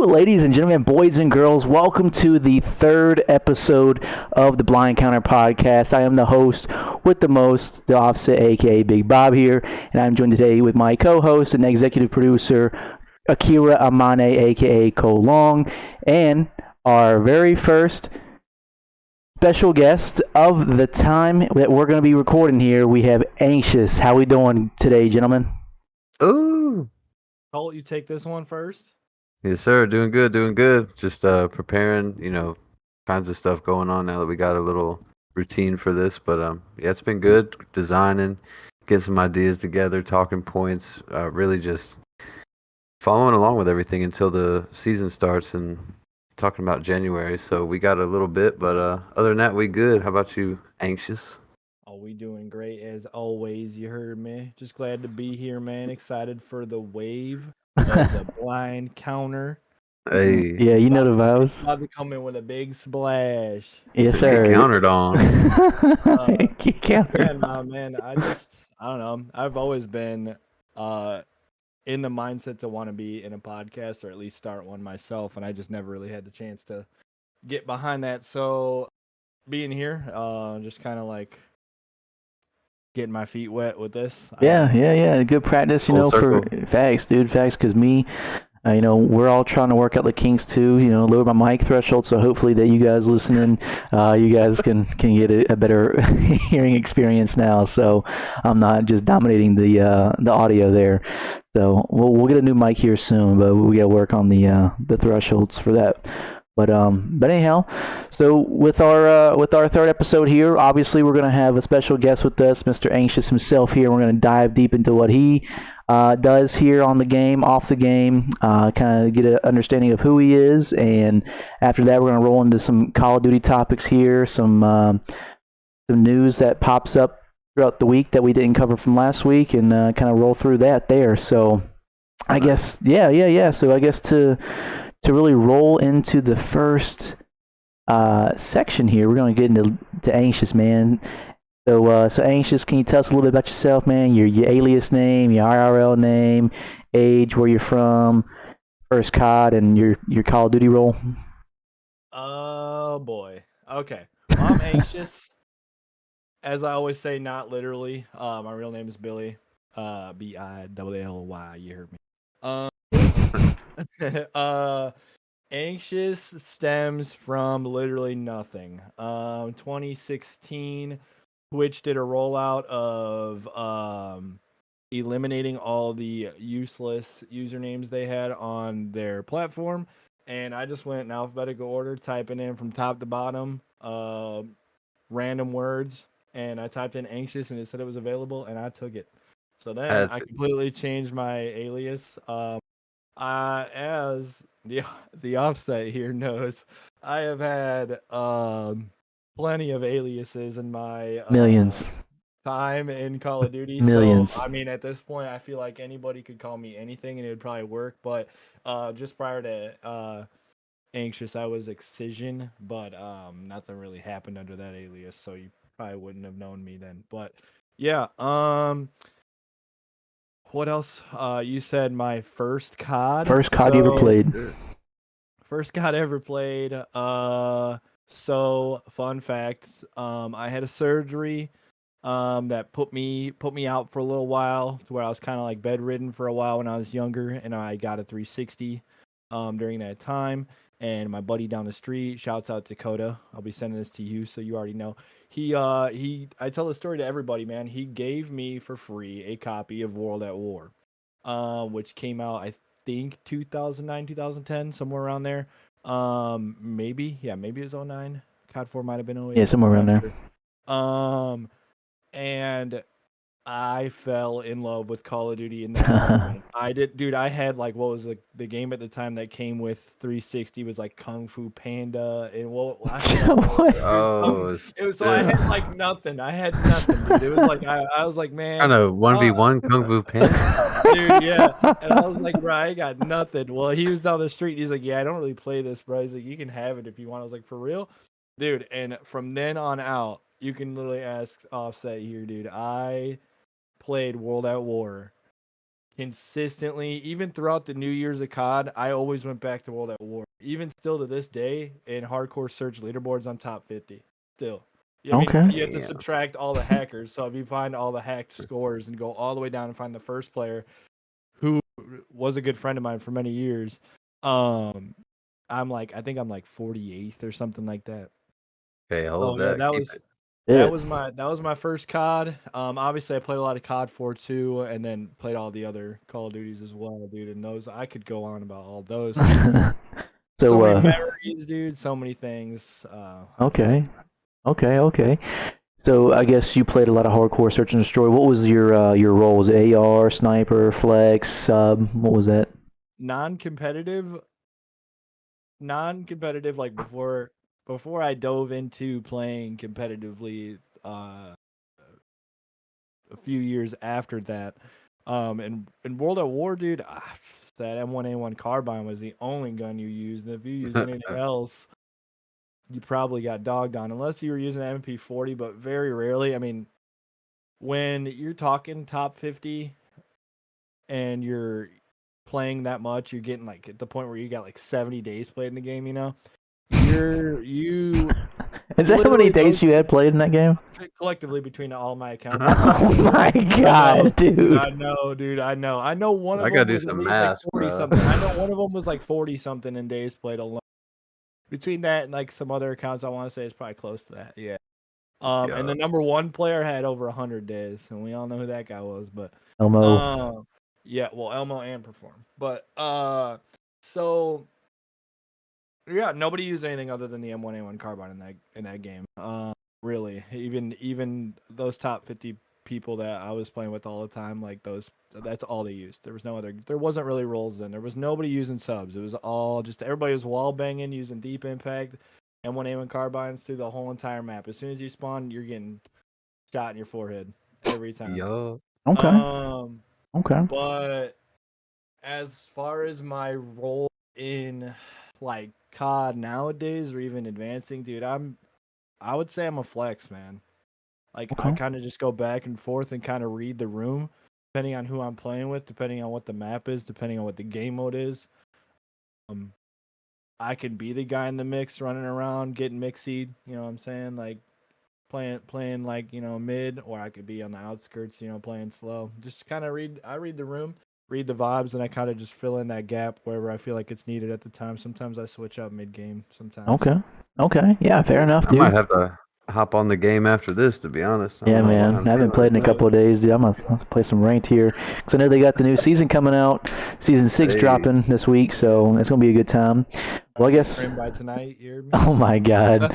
Ladies and gentlemen, boys and girls, welcome to the third episode of the Blind Counter podcast. I am the host with the most, the Offset, aka Big Bob here, and I'm joined today with my co-host and executive producer, AKIIRA AMANE, aka Ko Long, and our very first special guest of the time that we're going to be recording here. We have Anxious. How we doing today, gentlemen? Ooh. Colt, you take this one first. Yes, sir. Doing good, doing good. Just preparing, kinds of stuff going on now that we got a little routine for this. But yeah, it's been good designing, getting some ideas together, talking points, really just following along with everything until the season starts and talking about January. So we got a little bit, but other than that, we good. How about you, Anxious? Oh, we doing great as always. You heard me. Just glad to be here, man. Excited for the wave of the blind counter. Hey. Yeah, you know the vows. About to come in with a big splash. Yes, sir. Get countered on. Get countered Yeah, on. no, man. I don't know. I've always been in the mindset to want to be in a podcast or at least start one myself, and I just never really had the chance to get behind that. So being here, just kind of like getting my feet wet with this. Yeah. Good practice, Full for circle. facts, dude. Facts, because me, we're all trying to work out the kinks too. Lower my mic threshold, so hopefully that you guys listening, you guys can get a better hearing experience now. So I'm not just dominating the audio there. So we'll get a new mic here soon, but we got to work on the thresholds for that. But anyhow, so with our third episode here, obviously we're gonna have a special guest with us, Mr. Anxious himself here. We're gonna dive deep into what he does here on the game, off the game, kind of get an understanding of who he is, and after that we're gonna roll into some Call of Duty topics here, some news that pops up throughout the week that we didn't cover from last week, and kind of roll through that there. So I guess, yeah. So I guess to really roll into the first section here, we're going to get into Anxious, man. So Anxious, can you tell us a little bit about yourself, man? Your alias name, your IRL name, age, where you're from, first COD, and your Call of Duty role? Oh boy. Okay. Well, I'm Anxious. As I always say, not literally. My real name is Billy. Billy. You heard me. Anxious stems from literally nothing. 2016, Twitch did a rollout of eliminating all the useless usernames they had on their platform, and I just went in alphabetical order, typing in from top to bottom random words, and I typed in Anxious, and it said it was available, and I took it. So then I completely changed my alias. As the offset here knows, I have had plenty of aliases in my Millions. time in Call of Duty. Millions. So I mean, at this point, I feel like anybody could call me anything, and it would probably work. But just prior to Anxious, I was Excision, but nothing really happened under that alias, so you probably wouldn't have known me then. But yeah, what else? You said my first COD. First COD you ever played. First COD ever played. So fun fact. I had a surgery. That put me out for a little while, to where I was kind of like bedridden for a while when I was younger, and I got a 360. During that time, and my buddy down the street, shouts out Dakota. I'll be sending this to you, so you already know. I tell the story to everybody, man. He gave me for free a copy of World at War, which came out, I think, 2009, 2010, somewhere around there. Maybe it was 09. COD 4 might have been 08. Yeah, somewhere around there. Sure. And I fell in love with Call of Duty in that moment. I did, dude. I had like, what was the game at the time that came with 360 was like Kung Fu Panda, and what? It was, so I had like nothing. I had nothing, dude. It was like I was like, man, kind of 1v1 Kung Fu Panda, dude. Yeah, and I was like, bro, I got nothing. Well, he was down the street. He's like, yeah, I don't really play this, bro. He's like, you can have it if you want. I was like, for real, dude. And from then on out, you can literally ask Offset here, dude. I played World at War consistently, even throughout the New Year's of COD, I always went back to World at War. Even still to this day, in hardcore search leaderboards, I'm top 50. Still. I mean, Okay. you have to subtract all the hackers. So if you find all the hacked scores and go all the way down and find the first player who was a good friend of mine for many years, I think I'm like 48th or something like that. Okay, hold Oh yeah, that. Keep it. that was my first COD. Obviously I played a lot of COD 4 too, and then played all the other Call of Duties as well, dude. And those I could go on about all those. So many memories, dude. So many things. Okay. Okay. So I guess you played a lot of hardcore search and destroy. What was your role? Was it AR, sniper, flex, sub? What was that? Non-competitive, like before I dove into playing competitively. A few years after that, in World at War, dude, that M1A1 carbine was the only gun you used. And if you used anything else, you probably got dogged on, unless you were using an MP40, but very rarely. I mean, when you're talking top 50 and you're playing that much, you're getting like at the point where you got like 70 days played in the game, you know? You Is that how many days you had played in that game? collectively between all my accounts. Oh my god, dude! I know, dude. I know. I know one of I them gotta do was at some least math, like 40 bro. something. I know one of them was like 40 something in days played alone. Between that and like some other accounts, I want to say it's probably close to that. Yeah. And the number one player had over 100 days, and we all know who that guy was. But Elmo. yeah, well, Elmo and Perform. But so yeah, nobody used anything other than the M1A1 carbine in that game. Really, even those top 50 people that I was playing with all the time, like that's all they used. There was no other. There wasn't really roles then. There was nobody using subs. It was all just everybody was wall banging using deep impact M1A1 carbines through the whole entire map. As soon as you spawn, you're getting shot in your forehead every time. Yo. Okay. Okay. But as far as my role in like COD nowadays or even advancing, dude, I would say I'm a flex, man. Like I kind of just go back and forth and kind of read the room, depending on who I'm playing with, depending on what the map is, depending on what the game mode is. I can be the guy in the mix, running around, getting mixied. You know what I'm saying? Like playing like mid, or I could be on the outskirts, playing slow. Just kind of read. I read the room, read the vibes, and I kind of just fill in that gap wherever I feel like it's needed at the time. Sometimes I switch up mid game. Sometimes. Okay. Yeah, fair enough, dude. I might have to hop on the game after this, to be honest. Yeah, man. I haven't played in a couple of days, dude. I'm gonna play some ranked here because I know they got the new season coming out. Season 6 dropping this week, so it's gonna be a good time. Well, I guess. By tonight, oh my god.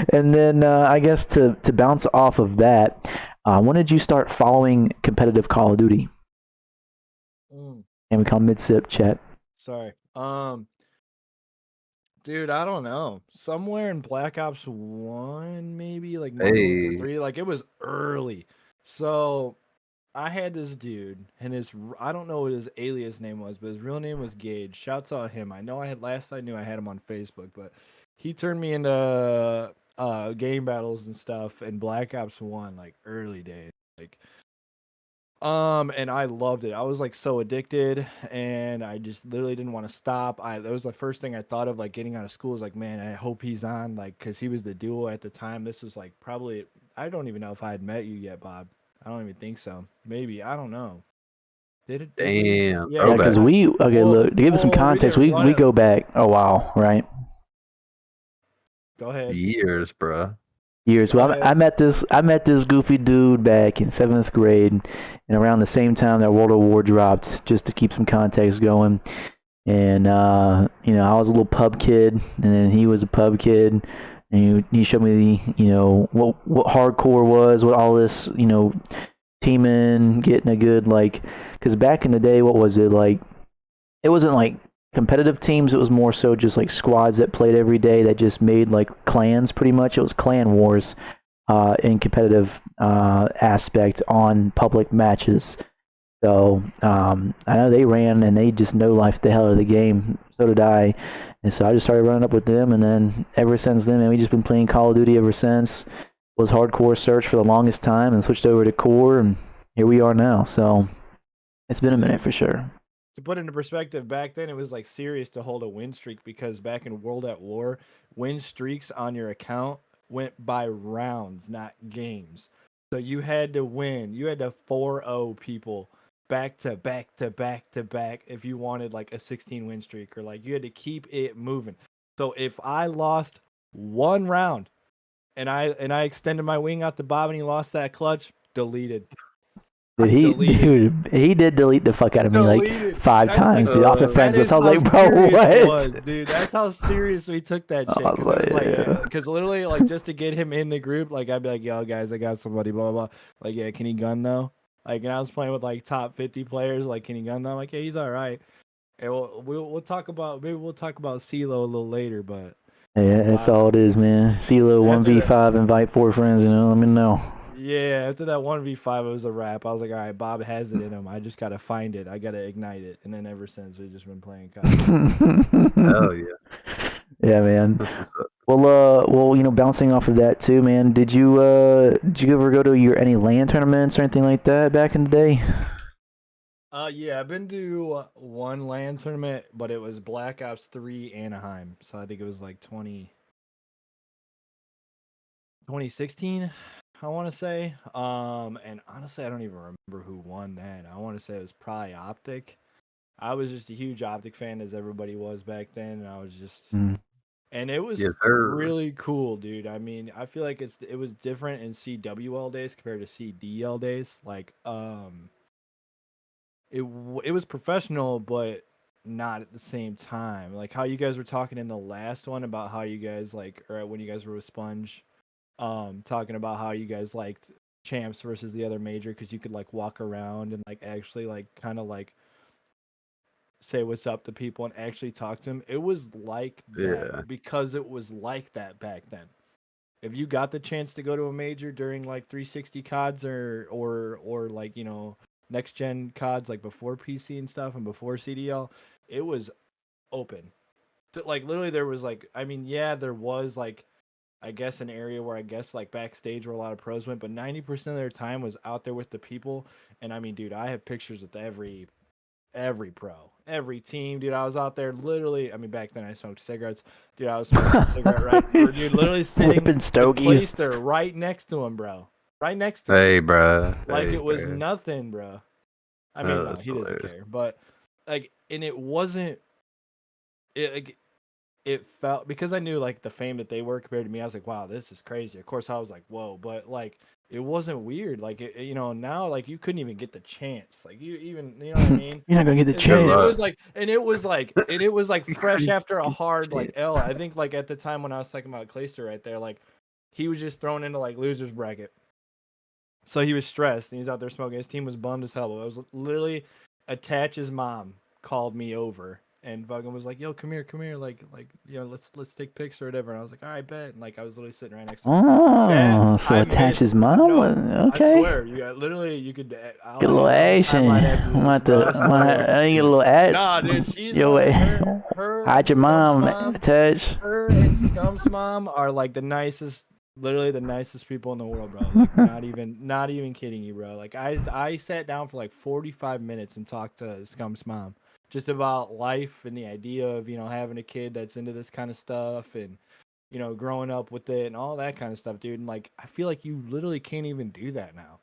And then I guess to bounce off of that, when did you start following competitive Call of Duty? And we call mid-sip chat. Sorry. Dude, I don't know. Somewhere in Black Ops 1, maybe like Modern Warfare 3. Like it was early. So I had this dude, and I don't know what his alias name was, but his real name was Gage. Shouts out him. I know I knew I had him on Facebook, but he turned me into game battles and stuff in Black Ops 1, like early days. Like and I loved it. I was like so addicted, and I just literally didn't want to stop. That was the first thing I thought of, like getting out of school. Was like, man, I hope he's on, like, because he was the duo at the time. This was like probably, I don't even know if I had met you yet, Bob. I don't even think so. Maybe, I don't know. Did it? Damn. Yeah, because look, to give us some context, we go back a while, right? Go ahead. Years, bro. Years. Well, I met this goofy dude back in 7th grade, and around the same time that World of War dropped, just to keep some context going. And I was a little pub kid, and then he was a pub kid, and he showed me what hardcore was, what all this teaming, getting a good because back in the day, what was it like? It wasn't like competitive teams. It was more so just like squads that played every day that just made like clans. Pretty much, it was clan wars in competitive aspect on public matches. So I know they ran and they just no-lifed the hell out of the game. So did I. And so I just started running up with them, and then ever since then, man, we just been playing Call of Duty ever since. Was hardcore search for the longest time, and switched over to core, and here we are now. So It's been a minute for sure. To put into perspective, back then it was like serious to hold a win streak because back in World at War, win streaks on your account went by rounds, not games. So you had to win. You had to 4-0 people back to back to back to back if you wanted like a 16 win streak, or like you had to keep it moving. So if I lost one round and I extended my wing out to Bob and he lost that clutch, deleted. Dude, he did delete the fuck out of me like Deleted. 5 times, dude, off of friends That list. is I was how like, bro, serious what? it was, dude. That's how serious we took that shit. I was Because it was like, like, yeah. because literally, like, just to get him in the group, like, I'd be like, yo, guys, I got somebody, blah, blah, blah. Like, yeah, can he gun, though? Like, and I was playing with, like, top 50 players. Like, can he gun, though? I'm like, yeah, he's all right. And we'll talk about, maybe we'll talk about CeeLo a little later, but. Yeah, that's all it is, man. CeeLo 1v5, invite 4 friends, you know, let me know. Yeah, after that 1v5, it was a wrap. I was like, all right, Bob has it in him. I just got to find it. I got to ignite it. And then ever since, we've just been playing COD. Oh yeah. Yeah, man. Well, you know, bouncing off of that too, man. Did you ever go to any LAN tournaments or anything like that back in the day? Yeah, I've been to one LAN tournament, but it was Black Ops 3 Anaheim. So I think it was like 2016, I want to say. And honestly, I don't even remember who won that. I want to say it was probably Optic. I was just a huge Optic fan, as everybody was back then, and I was just, and it was really cool, dude. I mean, I feel like it was different in CWL days compared to CDL days. Like, it was professional, but not at the same time. Like how you guys were talking in the last one about how you guys like, or when you guys were with Sponge, talking about how you guys liked champs versus the other major because you could like walk around and like actually like kind of like say what's up to people and actually talk to them. It was like that because it was like that back then. If you got the chance to go to a major during like 360 CODs or like, you know, next gen CODs like before PC and stuff and before CDL, it was open. Like literally there was like, I mean, yeah, there was like, I guess an area where I guess like backstage where a lot of pros went, but 90% of their time was out there with the people. And I mean, dude, I have pictures with every pro, every team, dude. I was out there literally. I mean, back then I smoked cigarettes, dude. I was smoking a cigarette right, dude. Literally sitting with Clayster right next to him, bro. Right next to him. Hey, bro. Like it was nothing, bro. I mean, no, he doesn't care, but like, and it wasn't. It felt because I knew like the fame that they were compared to me. I was like, wow, this is crazy. Of course, I was like, whoa, but like it wasn't weird. Like you know, now like you couldn't even get the chance. Like you even, you know what I mean? You're not gonna get the chance. It was like fresh after a hard like L. I think like at the time when I was talking about Clayster right there, like he was just thrown into like losers bracket. So he was stressed and he's out there smoking. His team was bummed as hell. But it was literally Attach's mom called me over and fucking was like, "Yo, come here, like, you know, let's take pics or whatever." And I was like, "All right, bet." And like, I was literally sitting right next to him. Oh, so Attach's mom? Okay. I swear, literally, you could get a little action. I'm about to get a little ad. Nah, dude, she's yo, like, her hide your mom, Attach. Her and Scum's mom are like the nicest. Literally the nicest people in the world, bro. Like not even kidding you, bro. Like I sat down for like 45 minutes and talked to Scum's mom just about life and the idea of, you know, having a kid that's into this kind of stuff and, you know, growing up with it and all that kind of stuff, dude. And like I feel like you literally can't even do that now.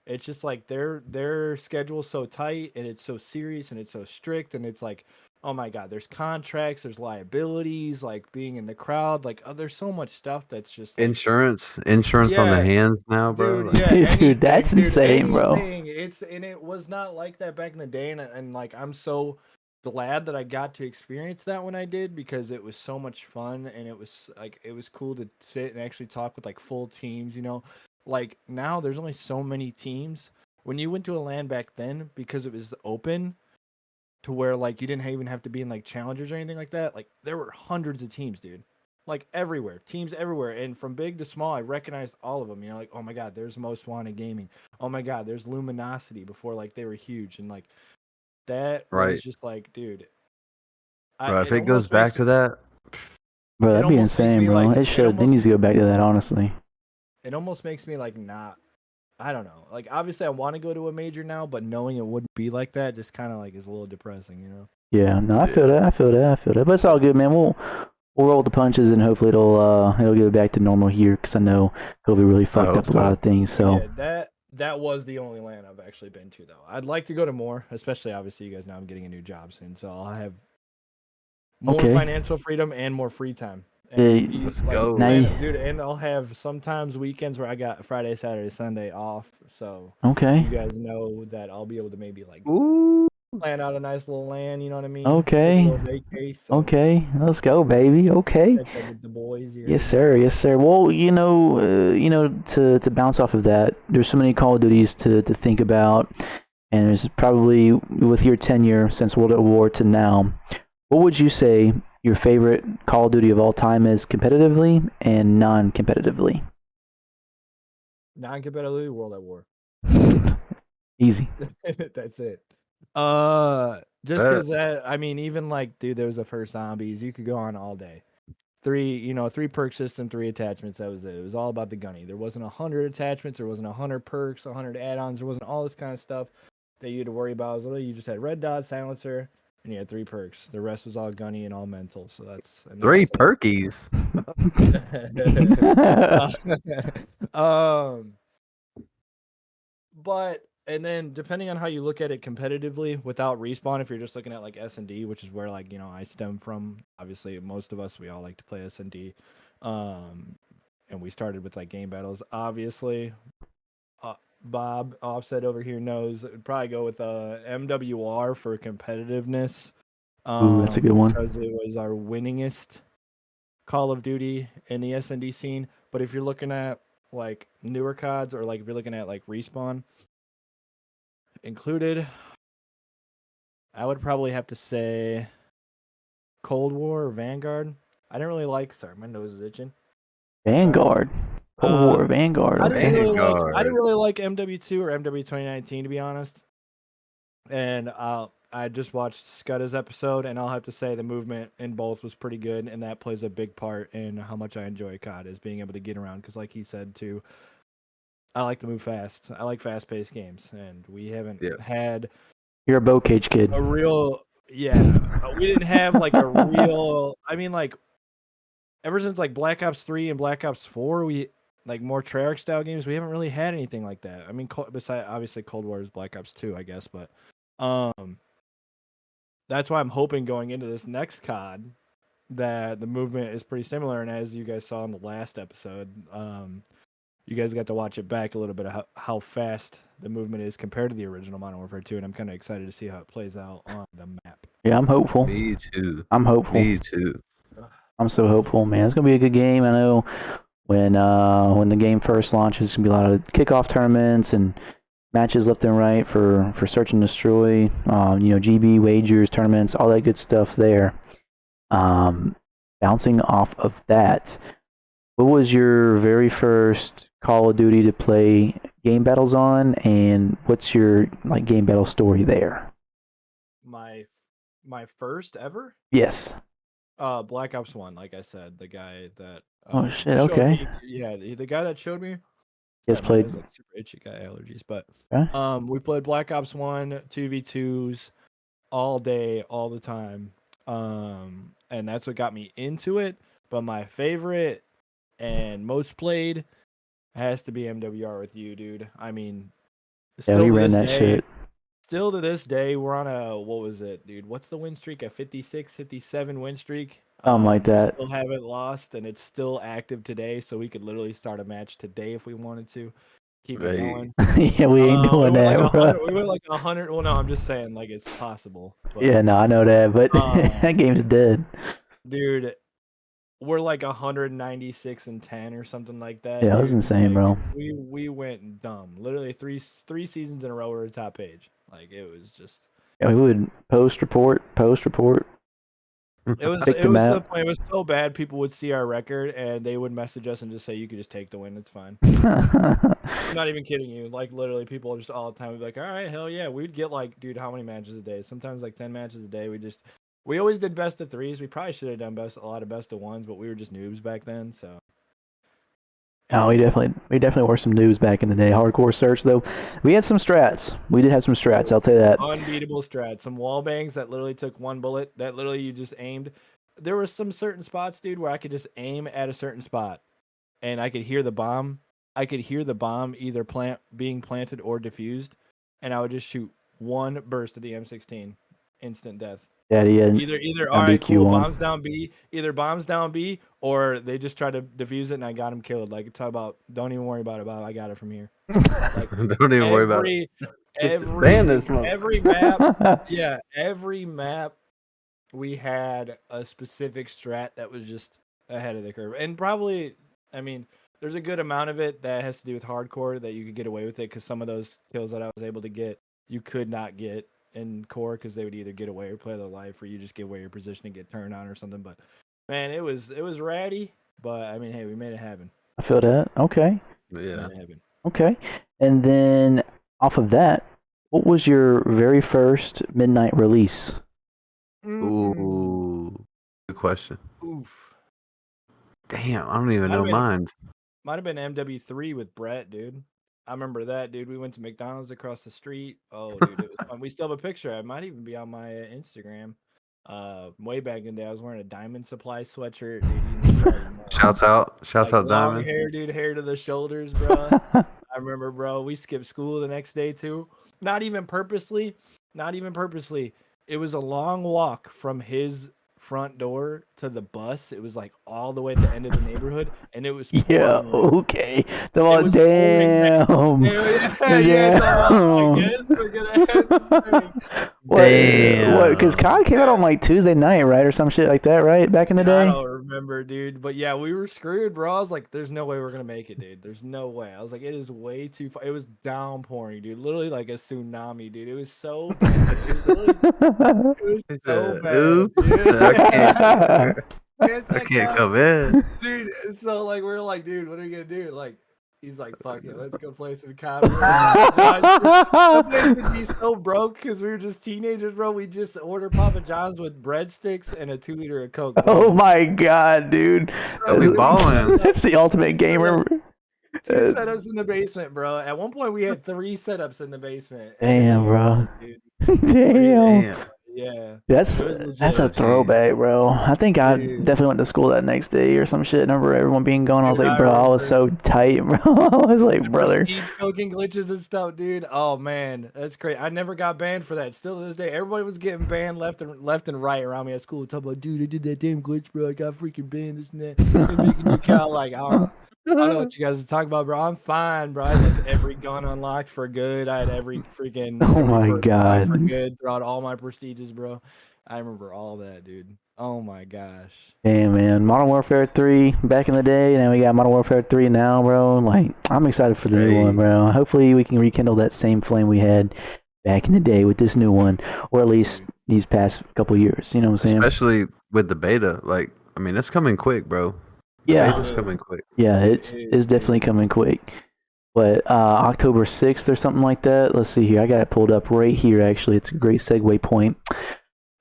It's just like their schedule's so tight and it's so serious and it's so strict and it's like, oh my God, there's contracts, there's liabilities, like being in the crowd, like there's so much stuff that's just like, insurance on the hands now, bro. Dude, yeah, dude, that's insane, bro. And it was not like that back in the day, and like I'm so glad that I got to experience that when I did because it was so much fun and it was cool to sit and actually talk with like full teams, you know. Like now there's only so many teams. When you went to a LAN back then, because it was open to where like you didn't even have to be in like challengers or anything like that, like there were hundreds of teams, dude. Like everywhere, teams everywhere, and from big to small, I recognized all of them. You know, like, oh my God, there's Most Wanted Gaming. Oh my God, there's Luminosity before like they were huge, and like that was just like, dude. Bro, if it goes back to that, bro, that'd be insane, bro. It should. They need to go back to that, honestly. It almost makes me like not I don't know. Like obviously, I want to go to a major now, but knowing it wouldn't be like that just kind of like is a little depressing, you know. Yeah, no, I feel that. I feel that. I feel that. But it's all good, man. We'll roll the punches, and hopefully it'll get back to normal here. Because I know COVID really fucked up a lot of things. So yeah, that was the only land I've actually been to, though. I'd like to go to more, especially obviously you guys know I'm getting a new job soon, so I'll have more financial freedom and more free time. And Yeah, Let's go. dude, and I'll have sometimes weekends where I got Friday, Saturday, Sunday off. So okay. you guys know that I'll be able to maybe like Ooh. plan out a nice little land. You know what I mean? Okay. Take a little vacay, so Okay, let's go, baby. Okay. catch up with the boys. Yes, sir. Yes, sir. Well, to bounce off of that, there's so many Call of Duties to think about, and there's probably with your tenure since World at War to now, what would you say your favorite Call of Duty of all time is competitively and non-competitively? Non-competitively, World at War. Easy. That's it. Just because that, I mean, even like, dude, there was the first zombies. You could go on all day. Three perk system, 3 attachments. That was it. It was all about the gunny. There wasn't 100 attachments. There wasn't 100 perks, 100 add-ons. There wasn't all this kind of stuff that you had to worry about. It was literally you just had red dot, silencer, and you had 3 perks. The rest was all gunny and all mental. So that's 3 perkies. But and then depending on how you look at it competitively without respawn, if you're just looking at like S&D, which is where like I stem from. Obviously, most of us we all like to play S&D, and we started with like game battles. Obviously, Bob Offset over here knows it would probably go with MWR for competitiveness. Ooh, that's a good one. Because it was our winningest Call of Duty in the S&D scene. But if you're looking at like newer CODs or like if you're looking at like respawn included, I would probably have to say Cold War or Vanguard. I didn't really like. Sorry, my nose is itching. Vanguard. Cold War, Vanguard. I Okay. didn't really like MW2 or MW 2019 to be honest. And I just watched Scudda's episode, and I'll have to say the movement in both was pretty good, and that plays a big part in how much I enjoy COD is being able to get around. Because, like he said too, I like to move fast. I like fast-paced games, and we haven't had. You're a bow cage kid. A real, yeah. We didn't have like a real. I mean, like ever since like Black Ops 3 and Black Ops 4, we like more Treyarch style games. We haven't really had anything like that. I mean, besides obviously Cold War is Black Ops 2, I guess, but that's why I'm hoping going into this next COD that the movement is pretty similar. And as you guys saw in the last episode, you guys got to watch it back a little bit of how fast the movement is compared to the original Modern Warfare 2, and I'm kind of excited to see how it plays out on the map. Yeah, I'm hopeful. Me too. I'm hopeful. Me too. I'm so hopeful, man. It's gonna be a good game. I know when the game first launches, there's gonna be a lot of kickoff tournaments and matches left and right for search and destroy. GB wagers, tournaments, all that good stuff there. Bouncing off of that, what was your very first Call of Duty to play game battles on, and what's your like game battle story there? My first ever? Yes. Black Ops 1, like I said, the guy that Oh shit, okay. The guy that showed me. Yes, played. Like super itchy, got allergies, but Okay. we played Black Ops 1, 2v2s all day, all the time. And that's what got me into it. But my favorite and most played has to be MWR with you, dude. I mean, Yeah, we ran that shit. Still to this day, we're on a, what was it, dude? What's the win streak? A 56, 57 win streak? Something like that. We still haven't lost, and it's still active today, so we could literally start a match today if we wanted to. Keep it going. Yeah, we ain't doing that, like bro. We went like 100. Well, no, I'm just saying, like, it's possible. But, yeah, no, I know that, but that game's dead. Dude, we're like 196-10 or something like that. Yeah, it was insane, bro. We went dumb. Literally three seasons in a row we're at top page. Like, it was just. Yeah, we would post report. It was so bad. People would see our record and they would message us and just say, "You could just take the win. It's fine." I'm not even kidding you. Like literally, people just all the time would be like, "All right, hell yeah." We'd get like, dude, how many matches a day? Sometimes like 10 matches a day. We always did best of threes. We probably should have done a lot of best of ones, but we were just noobs back then. So Oh, we definitely were some news back in the day. Hardcore search though, we had some strats. We did have some strats. I'll tell you that. Unbeatable strats. Some wall bangs that literally took one bullet. That literally you just aimed. There were some certain spots, dude, where I could just aim at a certain spot, and I could hear the bomb. I could hear the bomb either being planted or diffused, and I would just shoot one burst of the M16, instant death. Yeah, yeah. Either all right, BQ cool, one. bombs down B. Either bombs down B, or they just try to defuse it, and I got him killed. Like talk about, don't even worry about it, Bob. I got it from here. Like Don't even worry about it. every map, yeah, every map we had a specific strat that was just ahead of the curve, and probably, I mean, there's a good amount of it that has to do with hardcore that you could get away with it because some of those kills that I was able to get, you could not get in core because they would either get away or play their life, or you just get away your position and get turned on or something. But man, it was ratty. But I mean, hey, we made it happen. I feel that. Okay. Yeah. Made it happen. Okay. And then off of that, what was your very first midnight release? Ooh, good question. Oof. Damn, I don't even know mine. Might have been MW3 with Brett, dude. I remember that, dude. We went to McDonald's across the street. Oh, dude, it was fun. We still have a picture. It might even be on my Instagram. Way back in the day, I was wearing a Diamond Supply sweatshirt, dude. Shouts out Like, long Diamond. hair, dude, hair to the shoulders, bro. I remember, bro. We skipped school the next day too. Not even purposely. It was a long walk from his front door to the bus. It was like all the way at the end of the neighborhood, and it was Yeah. pouring rain. Damn. I guess we're gonna have to Damn. What? Because COD came out on like Tuesday night, right, or some shit like that, right? Back in the I day. don't remember, dude. But yeah, we were screwed, bro. I was like, "There's no way we're gonna make it, dude. There's no way." I was like, "It is way too far." It was downpouring, dude. Literally like a tsunami, dude. It was so bad. It was so bad. Oops, Dude. I can't come in. Dude, so like we're like, dude, what are we gonna do? Like, he's like, fuck it, let's go play some COD. The place would be so broke because we were just teenagers, bro. We just ordered Papa John's with breadsticks and a 2-liter of Coke. Oh my god, dude. We balling. That's the ultimate gamer. 2 setups in the basement, bro. At one point, we had 3 setups in the basement. Damn, bro. Dude. Damn. Yeah. That's a throwback, bro. I think I Dude. definitely went to school that next day or some shit. I remember everyone being gone. I was Dude, like, I bro, I was so tight, bro. I was like, brother. Prestige token glitches and stuff, dude. Oh man, that's great. I never got banned for that. Still to this day, everybody was getting banned left and right around me at school. Talking about, dude, I did that damn glitch, bro. I got freaking banned. This and that. They're making you count like, I don't know what you guys are talking about, bro. I'm fine, bro. I had every gun unlocked for good. I had every freaking Oh my god. for good throughout all my prestiges, bro. I remember all that, dude. Oh my gosh. Damn, man. Modern Warfare 3 back in the day, and then we got Modern Warfare 3 now, bro. Like, I'm excited for the new one, bro. Hopefully we can rekindle that same flame we had back in the day with this new one, or at least these past couple years. You know what I'm saying? Especially with the beta. Like, I mean, it's coming quick, bro. The beta's coming quick. Yeah, it's definitely coming quick. But October 6th or something like that. Let's see here. I got it pulled up right here, actually. It's a great segue point.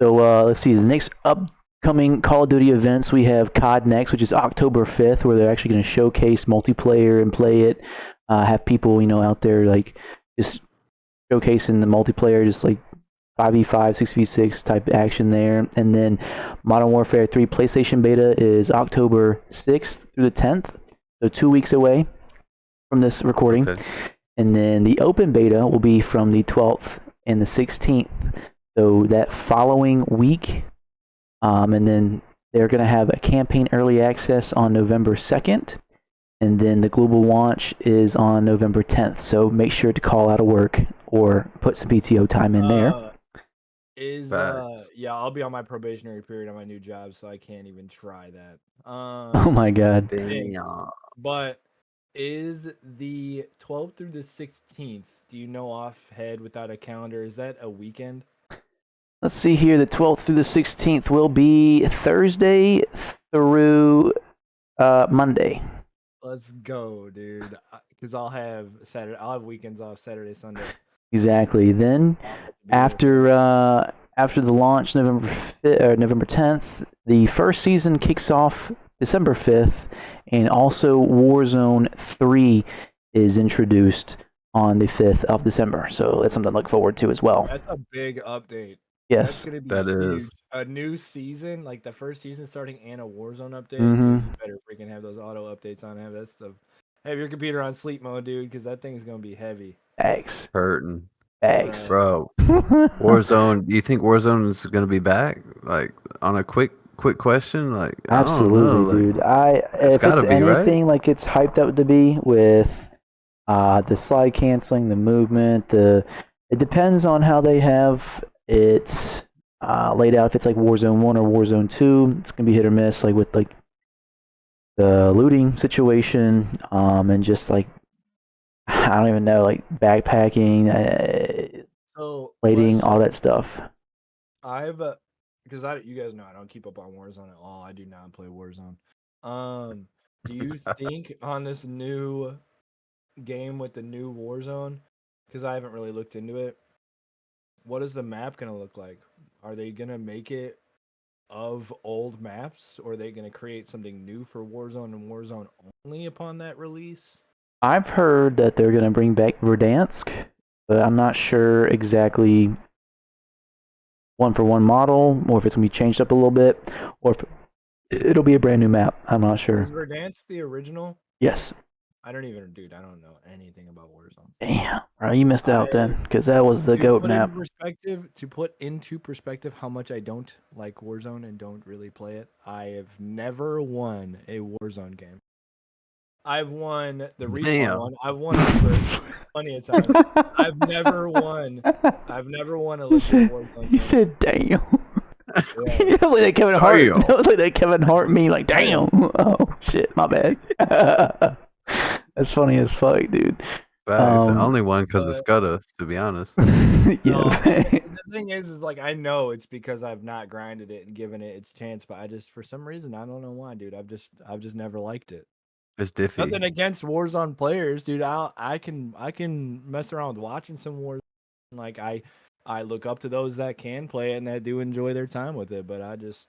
So let's see. The next upcoming Call of Duty events, we have COD Next, which is October 5th, where they're actually going to showcase multiplayer and play it. Have people, out there, like, just showcasing the multiplayer, just like 5v5, 6v6 type action there. And then Modern Warfare 3 PlayStation Beta is October 6th through the 10th, so 2 weeks away from this recording. Okay. And then the Open Beta will be from the 12th and the 16th, so that following week. And then they're going to have a campaign early access on November 2nd, and then the global launch is on November 10th. So make sure to call out of work or put some PTO time in there. Yeah, I'll be on my probationary period on my new job, so I can't even try that. Oh my god. Damn. But is the 12th through the 16th, do you know off head without a calendar, is that a weekend? Let's see here. The 12th through the 16th will be Thursday through Monday. Let's go, dude. Because I'll have weekends off, Saturday, Sunday. Exactly. Then after the launch, November 10th, the first season kicks off December 5th, and also Warzone 3 is introduced on the 5th of December. So that's something to look forward to as well. That's a big update. That's Yes. gonna be That huge. is. A new season, like the first season starting, and a Warzone update. Mhm. Dude, you better freaking have those auto updates on. Have that stuff. Have your computer on sleep mode, dude, because that thing's gonna be heavy. Thanks. Hurting. Thanks. Bro, Warzone. Do you think Warzone is gonna be back? Like on a quick question. Like I don't know. Absolutely, Like dude. it's If it's gotta be right. anything like it's hyped up to be with the slide canceling, the movement, it depends on how they have it laid out. If it's like Warzone 1 or Warzone 2, it's gonna be hit or miss, like with like the looting situation, and just like I don't even know, like backpacking, So, plating, all question. that stuff. I've because you guys know I don't keep up on Warzone at all. I do not play Warzone. Do you think on this new game with the new Warzone, because I haven't really looked into it, what is the map gonna look like? Are they gonna make it of old maps, or are they gonna create something new for Warzone and Warzone only upon that release? I've heard that they're gonna bring back Verdansk, but I'm not sure exactly one for one model, or if it's gonna be changed up a little bit, or if it'll be a brand new map. I'm not sure. Is Verdansk the original? Yes. I don't know anything about Warzone. Damn, bro, you missed out then, because that was the To GOAT put map. into perspective how much I don't like Warzone and don't really play it, I have never won a Warzone game. I've won the respawn Damn. one. I've won it plenty of times. I've never won a legit Warzone You game. said damn. Yeah. That was like that Kevin Hart. Damn. That was like that Kevin Hart me like damn. Oh shit, my bad. That's funny as fuck, dude. Facts. Only one because of Scudda, to be honest. Yeah. The thing is like I know it's because I've not grinded it and given it its chance, but I just for some reason I don't know why, dude. I've just never liked it. It's diffy. Nothing against Warzone players, dude. I can mess around with watching some Warzone. Like I look up to those that can play it and that do enjoy their time with it, but I just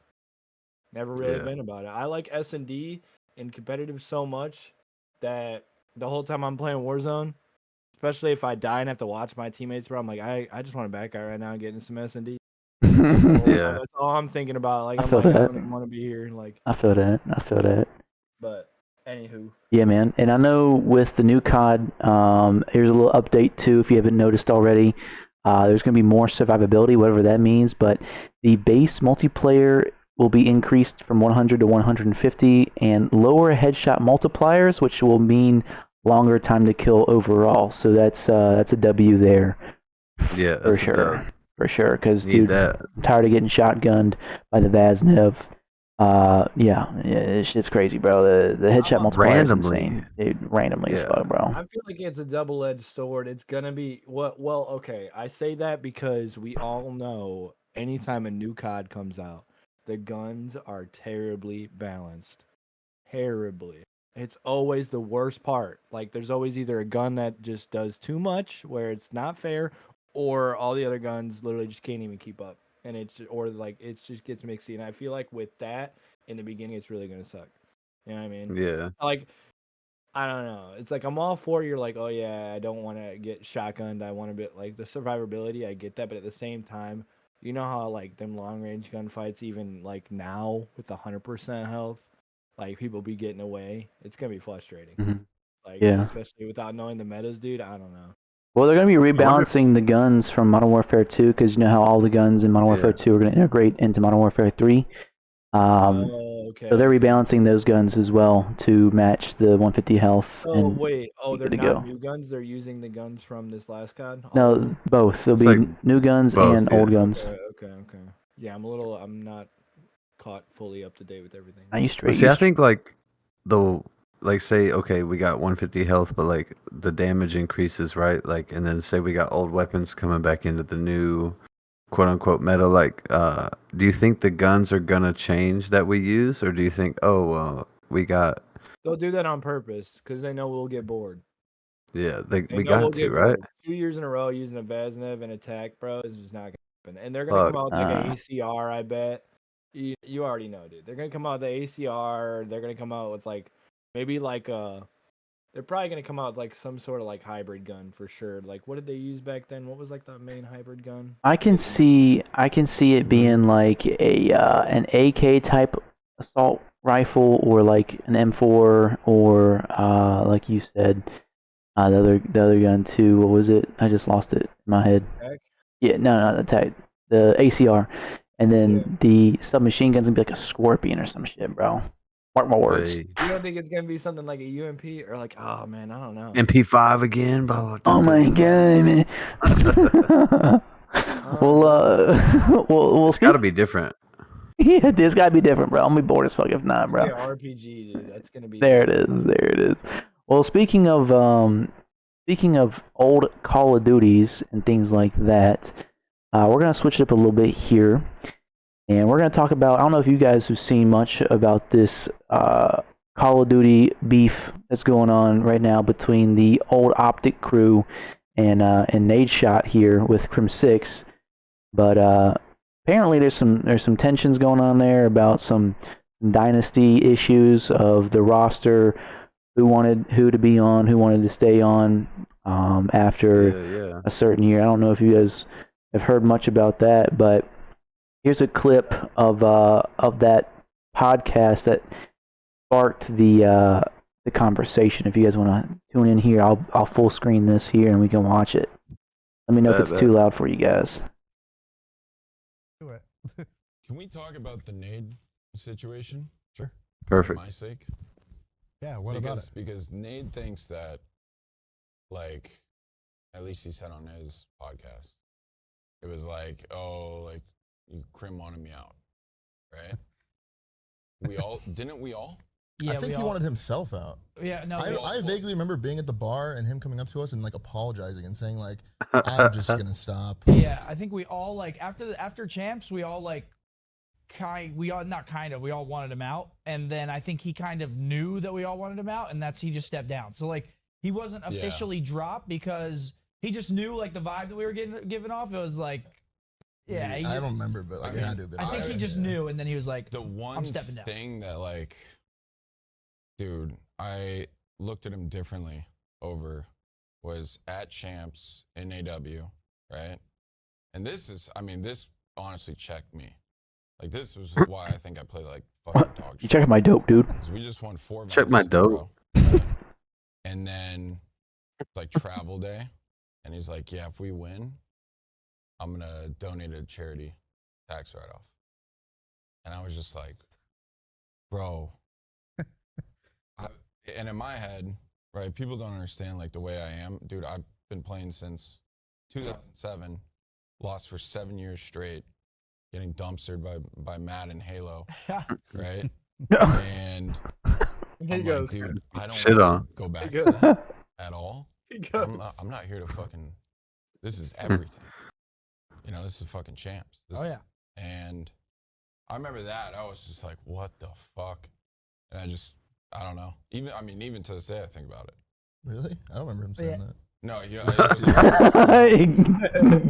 never really Yeah. been about it. I like S&D and competitive so much that the whole time I'm playing Warzone, especially if I die and have to watch my teammates, bro, I'm like I just want to back out right now and get in some S&D. Yeah. That's all I'm thinking about. Like I I'm feel like I that. don't even want to be here. Like I feel that. but anywho. Yeah, man. And I know with the new COD, here's a little update too, if you haven't noticed already. There's going to be more survivability, whatever that means, but the base multiplayer will be increased from 100 to 150, and lower headshot multipliers, which will mean longer time to kill overall. So that's a W there. Yeah, for that's a sure. dub. For sure, because Need dude, that. I'm tired of getting shotgunned by the Vaznev. Yeah, it's crazy, bro. The headshot multiplier is Randomly. insane, dude. Randomly as Yeah. fuck, bro. I feel like it's a double-edged sword. It's gonna be well, okay. I say that because we all know anytime a new COD comes out, the guns are terribly balanced. Terribly. It's always the worst part. Like there's always either a gun that just does too much where it's not fair, or all the other guns literally just can't even keep up. And it just gets mixy. And I feel like with that in the beginning it's really gonna suck. You know what I mean? Yeah. Like I don't know. It's like I'm all for you're like, oh yeah, I don't want to get shotgunned. I want to be like the survivability. I get that, but at the same time, you know how like them long range gunfights, even like now with 100% health, like people be getting away. It's gonna be frustrating. Mhm. Like Yeah. especially without knowing the metas, dude. I don't know. Well, they're going to be wonder- rebalancing the guns from Modern Warfare 2, because you know how all the guns in Modern Warfare Yeah. 2 are going to integrate into Modern Warfare 3. Okay. So they're rebalancing those guns as well to match the 150 health. Oh and wait. Oh, be they're good to not go. new guns. They're using the guns from this last COD. No, both. There'll It's be like new guns both, and yeah. old guns. Okay. Yeah, I'm not caught fully up to date with everything. I used to. But see, I think like say okay, we got 150 health, but like the damage increases, right? Like, and then say we got old weapons coming back into the new quote unquote meta. Like, do you think the guns are gonna change that we use, or do you think we got They'll do that on purpose because they know we'll get bored. yeah They we know we'll got to get right? bored. 2 years in a row using a Vaznev and attack, bro, is just not gonna happen. And they're gonna come out with like Uh, an ACR, I bet. You already know, dude. They're gonna come out with the ACR. They're gonna come out with like maybe like they're probably gonna come out with like some sort of like hybrid gun for sure. Like what did they use back then? What was like the main hybrid gun? I can see it being like a an AK type assault rifle or like an M4 or like you said the other gun too. What was it? I just lost it in my head. Tech? Yeah, no, the tag, the ACR, and then the submachine gun's gonna be like a Scorpion or some shit, bro. Mark my words. Wait. You don't think it's gonna be something like a UMP or like oh man, I don't know. MP5 again, bro. Oh my god, man. Well, It's got to be different. yeah, this gotta be different, bro. I'm gonna be bored as fuck if not, bro. Yeah, RPG, dude. That's gonna be There it is. There it is. Well, speaking of old Call of Duties and things like that, we're gonna switch it up a little bit here, and we're gonna talk about. I don't know if you guys have seen much about this Call of Duty beef that's going on right now between the old Optic crew and Nade Shot here with Crim 6, but apparently there's some tensions going on there about some dynasty issues of the roster, who wanted who to be on, who wanted to stay on after a certain year. I don't know if you guys have heard much about that, but here's a clip of that podcast that sparked the conversation. If you guys want to tune in here, I'll full screen this here and we can watch it. Let me know if it's too loud for you guys. Can we talk about the Nade situation? Sure. Perfect. For my sake. Yeah, what about it? Because Nade thinks that, like, at least he said on his podcast, it was like, oh, like, Crim wanted me out, right? We all, didn't we all? Yeah, I think he wanted himself out. Yeah, no. I vaguely remember being at the bar and him coming up to us and like apologizing and saying like, "I'm just gonna stop." Yeah, I think we all like after champs, we all like we all wanted him out, and then I think he kind of knew that we all wanted him out, and he just stepped down. So like he wasn't officially dropped because he just knew like the vibe that we were giving off. It was like, yeah, I don't remember, but like, I think he just knew, and then he was like, the one I'm stepping down. Thing that like. Dude, I looked at him differently was at champs in AW, right? And this honestly checked me. Like, this was why I think I played like fucking dog shit. You checking my dope, dude? So we just won 4 events. Check my dope. Right? And then it's like travel day. And he's like, yeah, if we win, I'm going to donate a charity tax write-off. And I was just like, bro. And in my head, right, people don't understand like the way I am. Dude, I've been playing since 2007, lost for 7 years straight, getting dumpstered by Matt and Halo, right? And I'm like, dude, I don't want to go back to that at all. I'm not here to fucking, this is everything. You know, this is fucking champs. And I remember that, I was just like, what the fuck? And I don't know. Even to this day, I think about it. Really? I don't remember him saying that. No, yeah.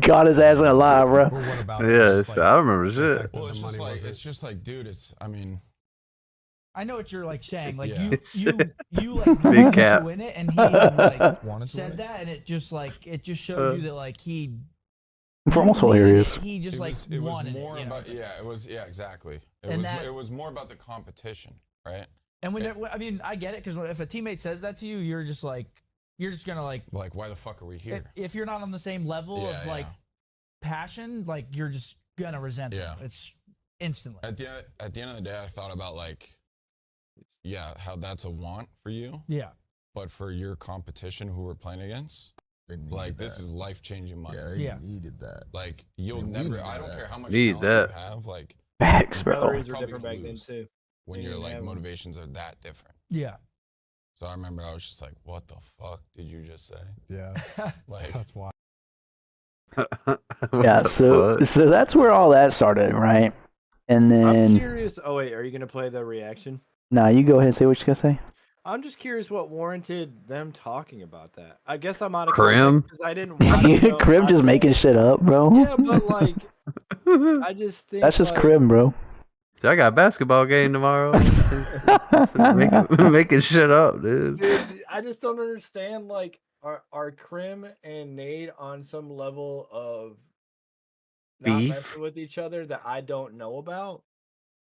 Got his ass in a lie, bro. Well, what about I remember shit. Well, it's just like, dude, I know what you're like saying. Like Yeah. you like Big wanted cap. to win it, and he like Wanted to said win? that, and it just showed you that like he. For almost hilarious. He just it was wanted more it. about exactly. And It was more about the competition, right? And I get it, because if a teammate says that to you, you're just gonna like why the fuck are we here? if you're not on the same level of like passion, like you're just gonna resent them. It's instantly. At the end of the day, I thought about like, how that's a want for you. Yeah. But for your competition who we're playing against, like this is life-changing money. Yeah, they needed that. Like you'll never. I don't care how much Need talent that. you have. Like Facts, bro. Salaries were Probably different gonna back then lose. too. when You your didn't like have 'em. motivations are that different. Yeah. So I remember I was just like, what the fuck did you just say? Yeah, Like, that's why. Yeah, so that's where all that started, right? And I'm then curious. Oh wait, are you gonna play the reaction? nah, you go ahead and say what you gotta say. I'm just curious what warranted them talking about that. I guess I'm out of Crim? because I didn't watch the Crim just podcast. making shit up, bro. Yeah, but like, I just think That's just like, Crim, bro. I got a basketball game tomorrow. Making shit up, dude. Dude, I just don't understand. Like, are Crim and Nade on some level of not Beef? messing with each other that I don't know about?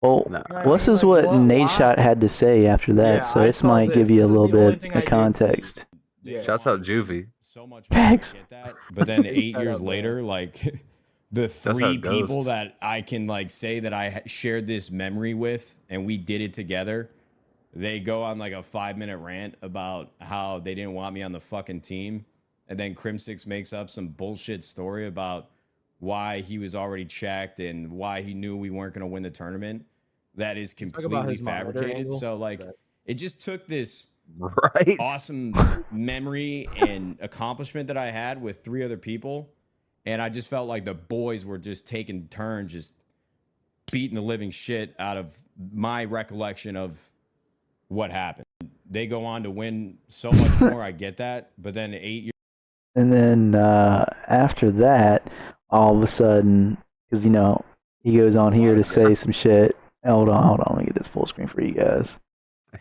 Well, Nah. You know what I this mean? is Like, what Nate why? Shot had to say after that, Yeah, so I this saw might give this. you This a is little the only bit thing of I did see. context. Yeah. Shouts out Juvie. So much Facts. more, I get that. But then 8 Shout years out, bro. later, like the how it 3 people goes. that I can like say that I shared this memory with and we did it together, they go on like a 5-minute rant about how they didn't want me on the fucking team. And then Crim6 makes up some bullshit story about why he was already checked and why he knew we weren't going to win the tournament. That is Talk about completely his monitor fabricated. angle. So like Right. it just took this Right. awesome memory and accomplishment that I had with 3 other people, and I just felt like the boys were just taking turns just beating the living shit out of my recollection of what happened. They go on to win so much more, I get that, but then 8 years And then after that, all of a sudden, because he goes on here to say some shit. Hold on, let me get this full screen for you guys.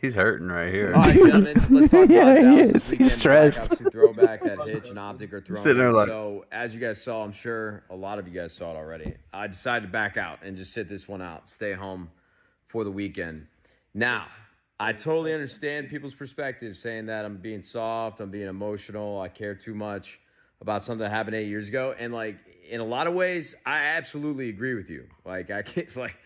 He's hurting right here. All right, gentlemen, let's talk Yeah, about he Dallas is. this He's weekend. stressed. Obviously, throwback that Hitch and Optic are throwing. Sitting there like- So, as you guys saw, I'm sure a lot of you guys saw it already. I decided to back out and just sit this one out, stay home for the weekend. Now, I totally understand people's perspective, saying that I'm being soft, I'm being emotional, I care too much about something that happened 8 years ago. And like, in a lot of ways, I absolutely agree with you. Like, I can't, like,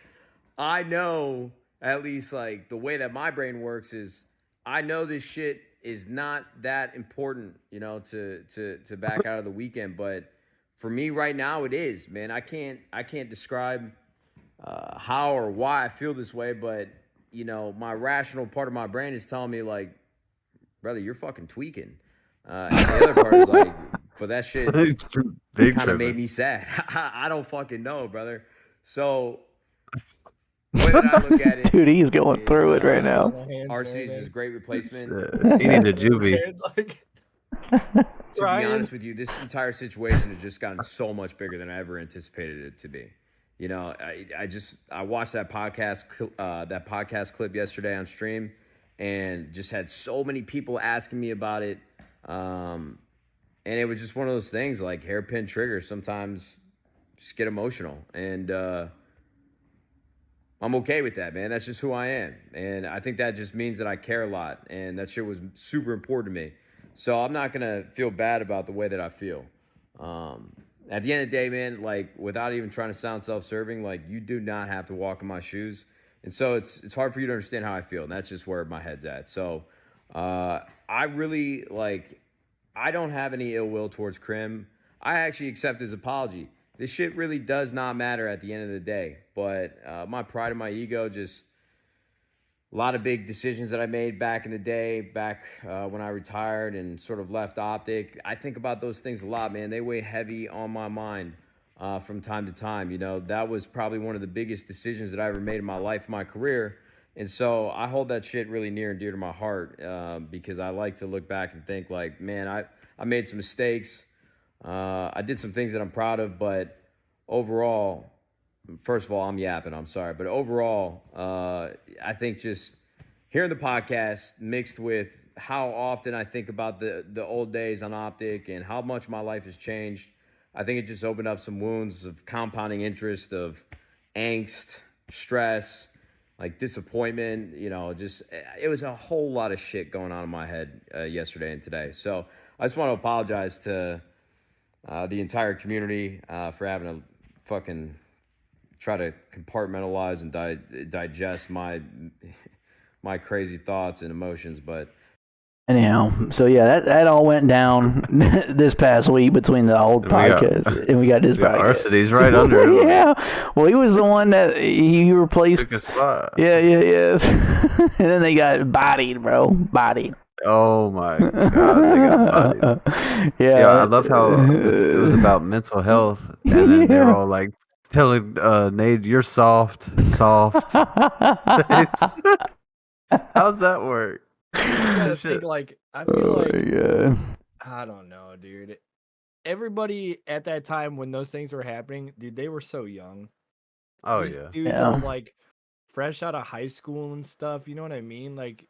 I know at least like the way that my brain works is I know this shit is not that important, to back out of the weekend. But for me right now, it is, man. I can't describe how or why I feel this way, but my rational part of my brain is telling me like, brother, you're fucking tweaking. And the other part is like, but that shit kind of made me sad. I don't fucking know, brother. So the way that I look at it, Dude, he's going through it right now. RC's is a great replacement. He needed a Juvie. It's like, To be Ryan. honest with you, this entire situation has just gotten so much bigger than I ever anticipated it to be. I watched that podcast clip yesterday on stream, and just had so many people asking me about it. And it was just one of those things, like hairpin trigger. Sometimes just get emotional, and I'm okay with that, man. That's just who I am. And I think that just means that I care a lot. And that shit was super important to me. So I'm not going to feel bad about the way that I feel. At the end of the day, man, like, without even trying to sound self-serving, like, you do not have to walk in my shoes. And so it's hard for you to understand how I feel. And that's just where my head's at. So I really, like, I don't have any ill will towards Crim. I actually accept his apology. This shit really does not matter at the end of the day. But my pride and my ego, just a lot of big decisions that I made back in the day, back when I retired and sort of left Optic. I think about those things a lot, man. They weigh heavy on my mind from time to time. That was probably one of the biggest decisions that I ever made in my life, my career. And so I hold that shit really near and dear to my heart because I like to look back and think like, man, I made some mistakes. I did some things that I'm proud of, but overall, first of all, I'm yapping. I'm sorry. But overall, I think just hearing the podcast mixed with how often I think about the old days on Optic and how much my life has changed, I think it just opened up some wounds of compounding interest, of angst, stress, like disappointment. Just it was a whole lot of shit going on in my head yesterday and today. So I just want to apologize to the entire community for having to fucking try to compartmentalize and digest my crazy thoughts and emotions. But Anyhow, so yeah, that all went down this past week between the old podcast and we got this podcast. Arcity's right under him. Yeah, well, he was the one that he replaced. Took a spot. Yeah. And then they got bodied, bro. Bodied. Oh my god, they got bodied. Yeah, I love how it was about mental health, and then they're all like telling Nade, "You're soft." How's that work? You gotta think, like, I feel like, God. I don't know, dude. Everybody at that time when those things were happening, dude, they were so young. Oh These yeah. dudes Yeah. are like fresh out of high school and stuff. You know what I mean? Like,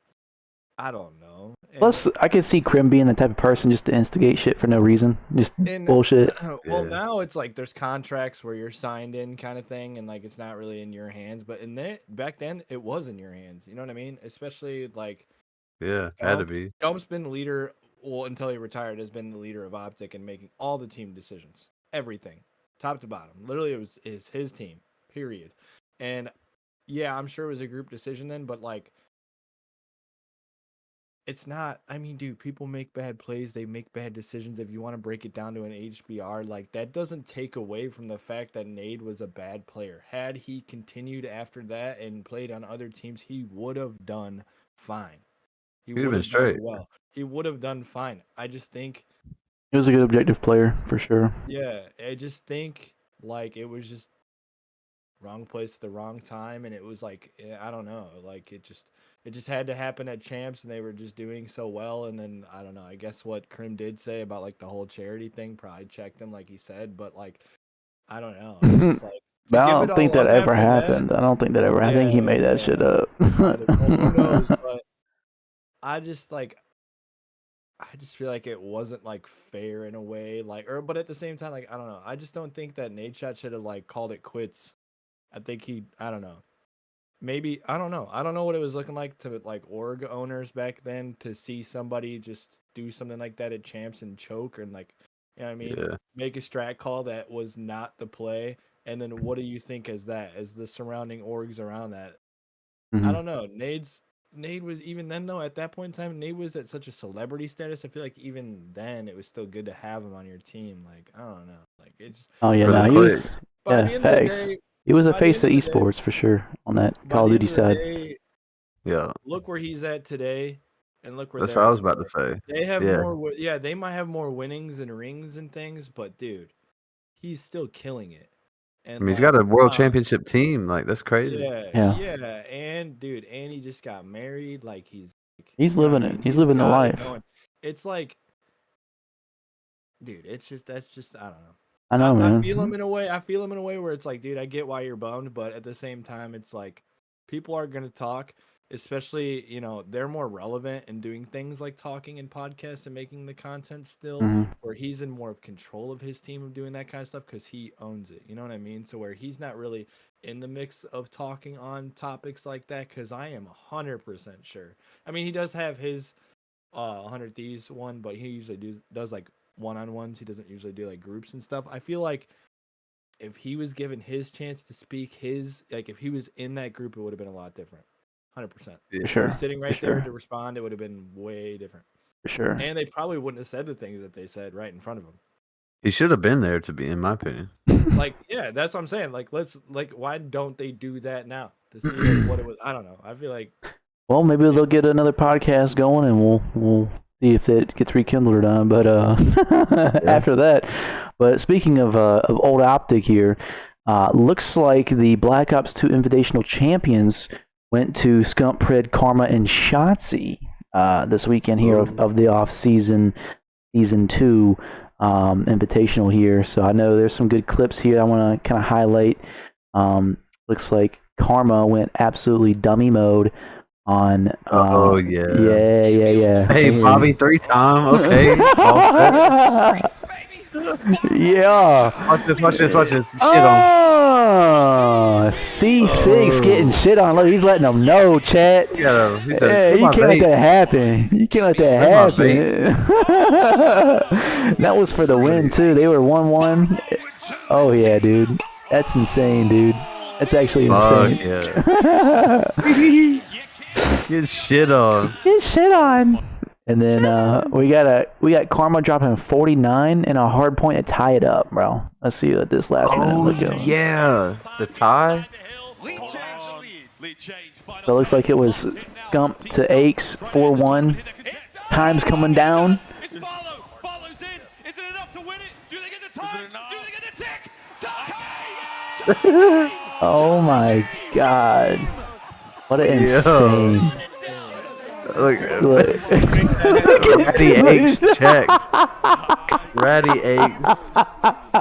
I don't know. Plus, I could see Crim being the type of person just to instigate shit for no reason, just bullshit. Well, Yeah. now it's like there's contracts where you're signed in kind of thing, and like it's not really in your hands. But back then, it was in your hands. You know what I mean? Especially like Yeah, had to be. Gump's been the leader. Well, until he retired, has been the leader of Optic and making all the team decisions, everything, top to bottom. Literally, is his team. Period. And yeah, I'm sure it was a group decision then, but like. It's not. I mean, dude, people make bad plays. They make bad decisions. If you want to break it down to an HBR, like that doesn't take away from the fact that Nade was a bad player. Had he continued after that and played on other teams, he would have done fine. He He'd have would been have done straight. well. He would have done fine. I just think, He was a good objective player for sure. yeah, I just think like it was just wrong place at the wrong time, and it was like I don't know, like it just had to happen at champs, and they were just doing so well, and then I don't know, I guess what Crim did say about like the whole charity thing probably checked him, like he said, but like I don't know, it's just like But I don't think that ever happened. I don't think that ever. I think he made that shit up. Well, who knows, but I just feel like it wasn't like fair in a way, like, or but at the same time, like I don't know, I just don't think that Nadeshot should have like called it quits. I think I don't know. Maybe, I don't know. I don't know what it was looking like to like org owners back then to see somebody just do something like that at champs and choke and like, you know what I mean? Yeah. Make a strat call that was not the play. And then what do you think as the surrounding orgs around that? I don't know. Nade was, even then though, at that point in time, Nade was at such a celebrity status. I feel like even then it was still good to have him on your team. Like, I don't know. Like, it just. Oh yeah, For the no, he was. clicks. By the Yeah, end of the facts. day, He was a by the face of end of the day- esports for sure on that by Call of the Duty end of the side. day, Yeah, look where he's at today, and look where that's they're what I at was about to today. say. They have Yeah. more. Yeah, they might have more winnings and rings and things, but dude, he's still killing it. And I mean, he's like, got a world championship team. Like, that's crazy. Yeah, Yeah. and dude, and he just got married. Like he's He's you know what living I it. mean? He's living the got it life. going. It's like, dude, that's just I don't know. I know, man. I feel him in a way. I feel him in a way where it's like, dude, I get why you're bummed, but at the same time, it's like people are gonna talk. Especially, you know, they're more relevant in doing things like talking in podcasts and making the content still, where he's in more of control of his team of doing that kind of stuff because he owns it. You know what I mean? So where he's not really in the mix of talking on topics like that, because I am 100% sure. I mean, he does have his 100 Thieves one, but he usually does like one-on-ones. He doesn't usually do like groups and stuff. I feel like if he was given his chance to speak like if he was in that group, it would have been a lot different. 100%. For sure. Sitting right For there sure. to respond, it would have been way different. For sure. And they probably wouldn't have said the things that they said right in front of him. He should have been there to be, in my opinion. Like, yeah, that's what I'm saying. Like, why don't they do that now to see like, what it was? I don't know. I feel like. Well, maybe they'll get another podcast going, and we'll see if it gets rekindled or not. But after that, but speaking of old Optic here, looks like the Black Ops 2 Invitational champions went to Scump, Pred, Karma, and Shotzi this weekend here of the off-season Season 2 Invitational here. So I know there's some good clips here I want to kind of highlight. Looks like Karma went absolutely dummy mode on... Oh, yeah. Yeah. Hey, Bobby, 3-time. Okay. Yeah. Watch this. Shit on. C6 getting shit on. Look, he's letting them know, chat. Yeah, Hey, you can't let that happen. You can't let that happen. That was for the win, too. They were 1-1. Oh, yeah, dude. That's insane, dude. That's actually insane. Yeah. Get shit on. Get shit on. And then we got Karma dropping 49 and a hard point to tie it up, bro. Let's see what this last minute look like. Yeah. The tie? So it looks like it was Scump to Aches, 4-1. Time's coming down. Oh my god. What an insane. Look. Look. Ratty Aches checked. Ratty Aches.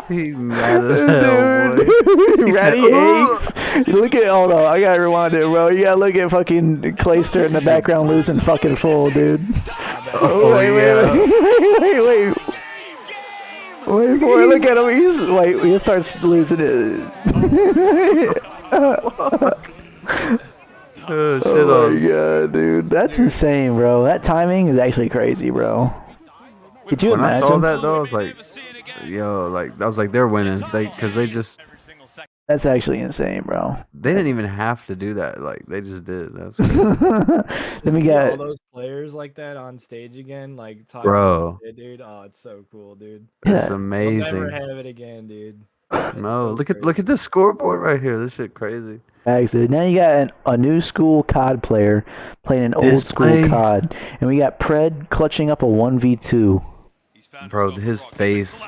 He mad as hell, boy. He Ratty said, Aches. Look at, hold on, I gotta rewind it, bro. You gotta look at fucking Clayster in the background losing fucking full, dude. Oh, wait, wait. Wait for it, look at him. He starts losing it. Oh, shit Oh my on. god, dude. That's insane, bro. That timing is actually crazy, bro. Could you When I imagine? saw that though, I was like, yo, like I was like, they're winning. Because they just, That's actually insane, bro. they didn't even have to do that. Like they just did. That's crazy. Then we See all got, those players like that on stage again, like talking Bro. shit, dude. Oh, it's so cool, dude. It's Yeah. We'll never amazing. have it again, dude. It's No, so look at the scoreboard right here. This shit crazy. Actually, now you got a new school COD player playing an old school Display. COD, and we got Pred clutching up a 1v2. Bro, his face.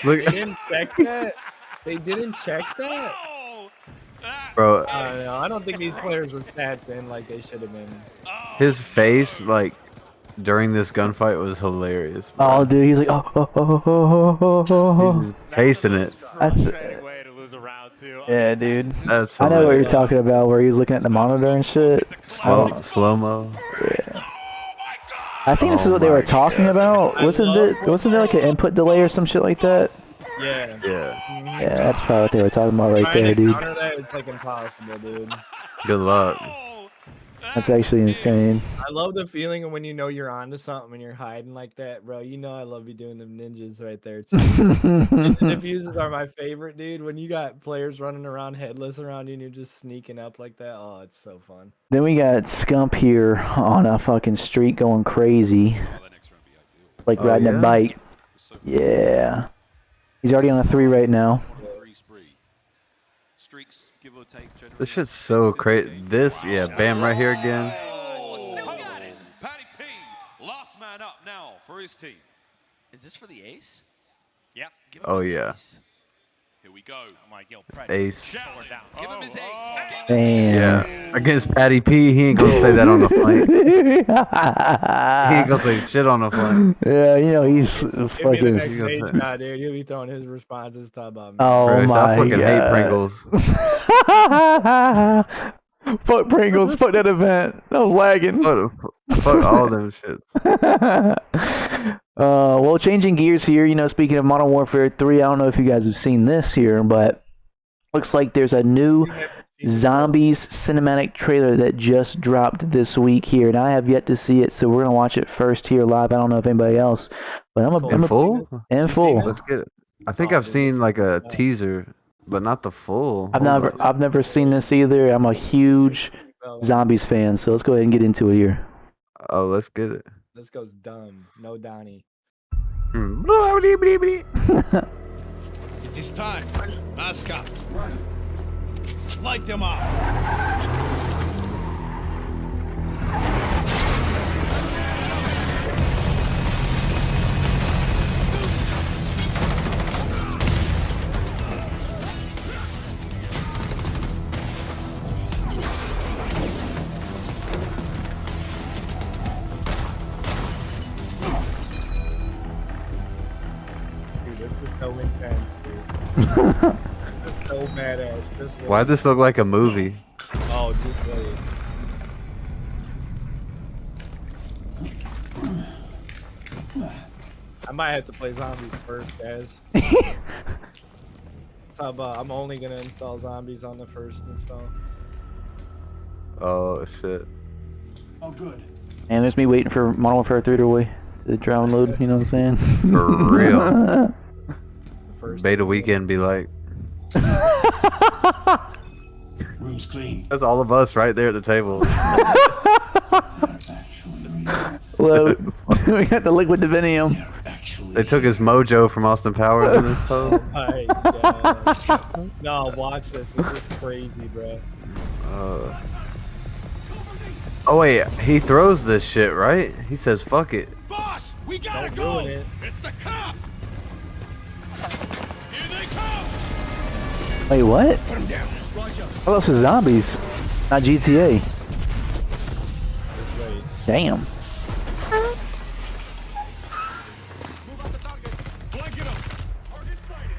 Look, They didn't check that. They didn't check that. bro, I don't know. I don't think these players were tapped in like they should have been. his face like during this gunfight was hilarious. Bro. Oh, dude, he's like, He's just pacing it. Yeah, dude. That's I know what you're hilarious. talking about, where he's looking at the monitor and shit. Slow mo. Yeah. I think this is Oh what they were my talking about. Wasn't there like an input delay or some shit like that? Yeah. Yeah. Yeah, that's probably what they were talking about right Trying there, to dude. counter that, it's like impossible, dude. Good luck. That's actually insane. I love the feeling of when you know you're onto something and you're hiding like that, bro. You know I love you doing them ninjas right there too. The diffuses are my favorite, dude. When you got players running around headless around you and you're just sneaking up like that, oh, it's so fun. Then we got Scump here on a fucking street going crazy. Like Oh, riding a yeah? bike. Yeah. He's already on a 3 right now. This shit's so crazy. This, yeah, bam, right here again. Paddy P, last man up now for his team. Is this for the ace? Yep. Give him Oh, his yeah. ace. Here we go. Ace. Give him his ace. Damn. Yeah. Against Paddy P, he ain't gonna say that on the flank. He ain't gonna say shit on the flank. Yeah, you know, he's He'll be the fucking... next gonna page say- now, dude. He'll be throwing his responses talking about me. Oh Christ, my I fucking hate god. Pringles. Fuck Pringles, fuck that event. That was lagging. Fuck all them shits. Well, changing gears here, you know, speaking of Modern Warfare 3, I don't know if you guys have seen this here, but looks like there's a new Zombies cinematic trailer that just dropped this week here, and I have yet to see it, so we're gonna watch it first here live. I don't know if anybody else, but I'm In full? in full. Let's get it. I think I've seen like a teaser, but not the full. I've never seen this either. I'm a huge Zombies fan, so let's go ahead and get into it here. Oh, let's get it. This goes dumb. No Donnie. It is time. Aska. Light them up. Dude, this is so intense, dude. This is so badass. Just wait. Why'd this look like a movie? Oh, just wait. I might have to play zombies first, guys. How about I'm only gonna install zombies on the first install. Oh shit. Oh, good. And there's me waiting for Modern Warfare 3 to download, you know what I'm saying? For real. The first Beta weekend be like. Room's clean. That's all of us right there at the table. Well, we got the liquid divinium. They took his mojo from Austin Powers in this phone. My God. No, watch this. This is crazy, bro. Oh wait, he throws this shit, right? He says, "Fuck it." Boss, we gotta Don't go. ruin it. It's the cops. Here they come. Wait, what? Put them down. Roger. Oh, this is zombies, not GTA. Just wait. Damn. Move out the target. Blanket up. Target sighted.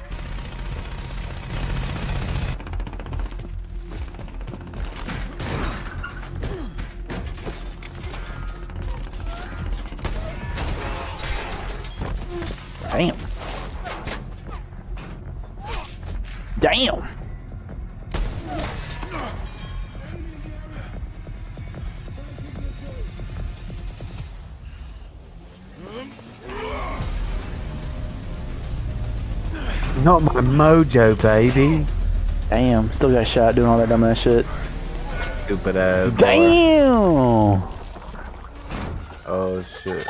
Damn. Not my mojo, baby. Damn. Still got shot doing all that dumbass shit. Stupid ass. Boy. Damn. Oh shit.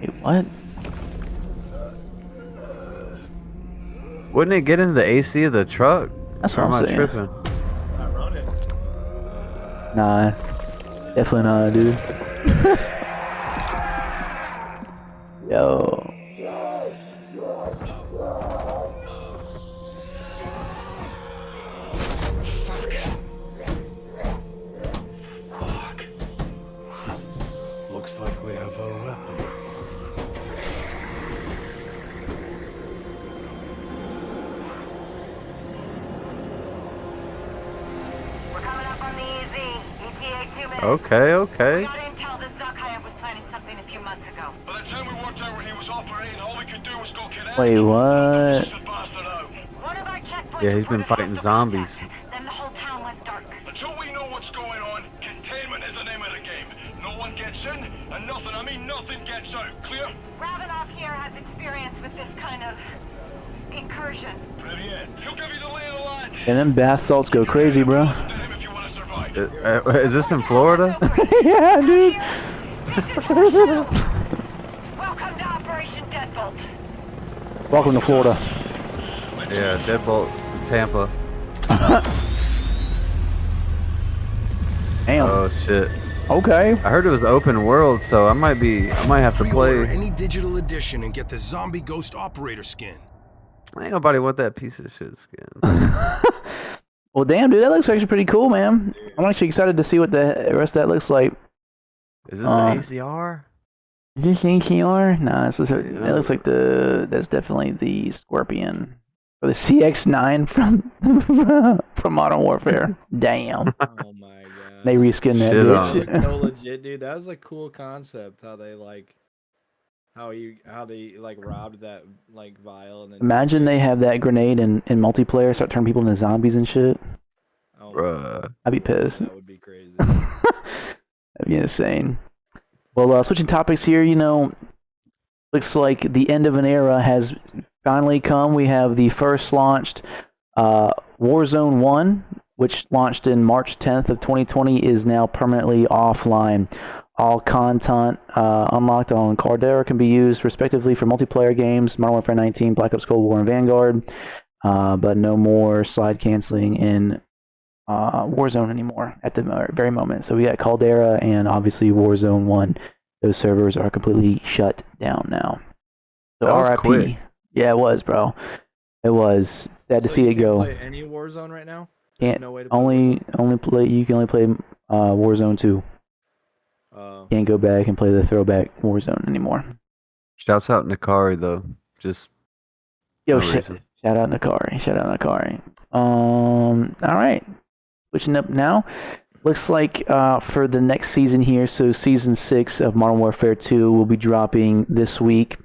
Wait, what? Wouldn't it get into the AC of the truck? That's Or what am I'm I saying. tripping? Nah. Definitely not, dude. Yo. Looks like we have a weapon. We're coming up on the EZ. ETA 2 minutes. Okay, We okay. got intel that Zakhaev was planning something a few months ago. By the time we worked out where he was operating, all we could do was go get Wait, what? the bastard out. One of our checkpoints Yeah, he's been reported fighting hostile zombies. contact. Then the whole town went dark. Until we know what's going on, containment is the name of the game. No one gets in, and nothing, I mean nothing gets out. Clear? Ravenov here has experience with this kind of incursion. Brilliant. He'll give you the lay of the land. And them bath salts go crazy, bro. Listen to him if you want to survive. Is this in Florida? Yeah, dude. This is your shuttle. Welcome to Operation Deadbolt. Welcome to Florida. Yeah, Deadbolt, Tampa. Damn. Oh shit. Okay. I heard it was open world, so I might have to Pre-order play. any digital edition and get the zombie ghost operator skin. Ain't nobody want that piece of shit skin. Well, damn, dude, that looks actually pretty cool, man. I'm actually excited to see what the rest of that looks like. Is this the ACR? Is this AKIIRA? Nah, it looks like that's definitely the Scorpion. Or the CX-9 from Modern Warfare. Damn. Oh my god. They reskinned that Shit That bitch. looked so legit, dude. That was a cool concept. How they robbed that vial and then. Imagine they have that grenade in multiplayer, start turning people into zombies and shit. Oh, Bruh. I'd be pissed. that would be crazy. That'd be insane. Well, switching topics here, looks like the end of an era has finally come. We have the first launched Warzone 1, which launched in March 10th of 2020, is now permanently offline. All content unlocked on Caldera can be used respectively for multiplayer games, Modern Warfare 19, Black Ops Cold War, and Vanguard, but no more slide canceling in Warzone anymore at the very moment. So we got Caldera and obviously Warzone 1. Those servers are completely shut down now. So That was RIP. quick. Yeah, it was, bro. It was sad to So see you it can't go. Play any Warzone right now? There's Can't no way to play only play. You can only play Warzone 2. Warzone? Can't go back and play the throwback Warzone anymore. Shouts out Nakari though. Just Yo, no reason. shout out Nakari. Shout out Nakari. All right. Switching up now. Looks like for the next season here, so Season 6 of Modern Warfare 2 will be dropping this week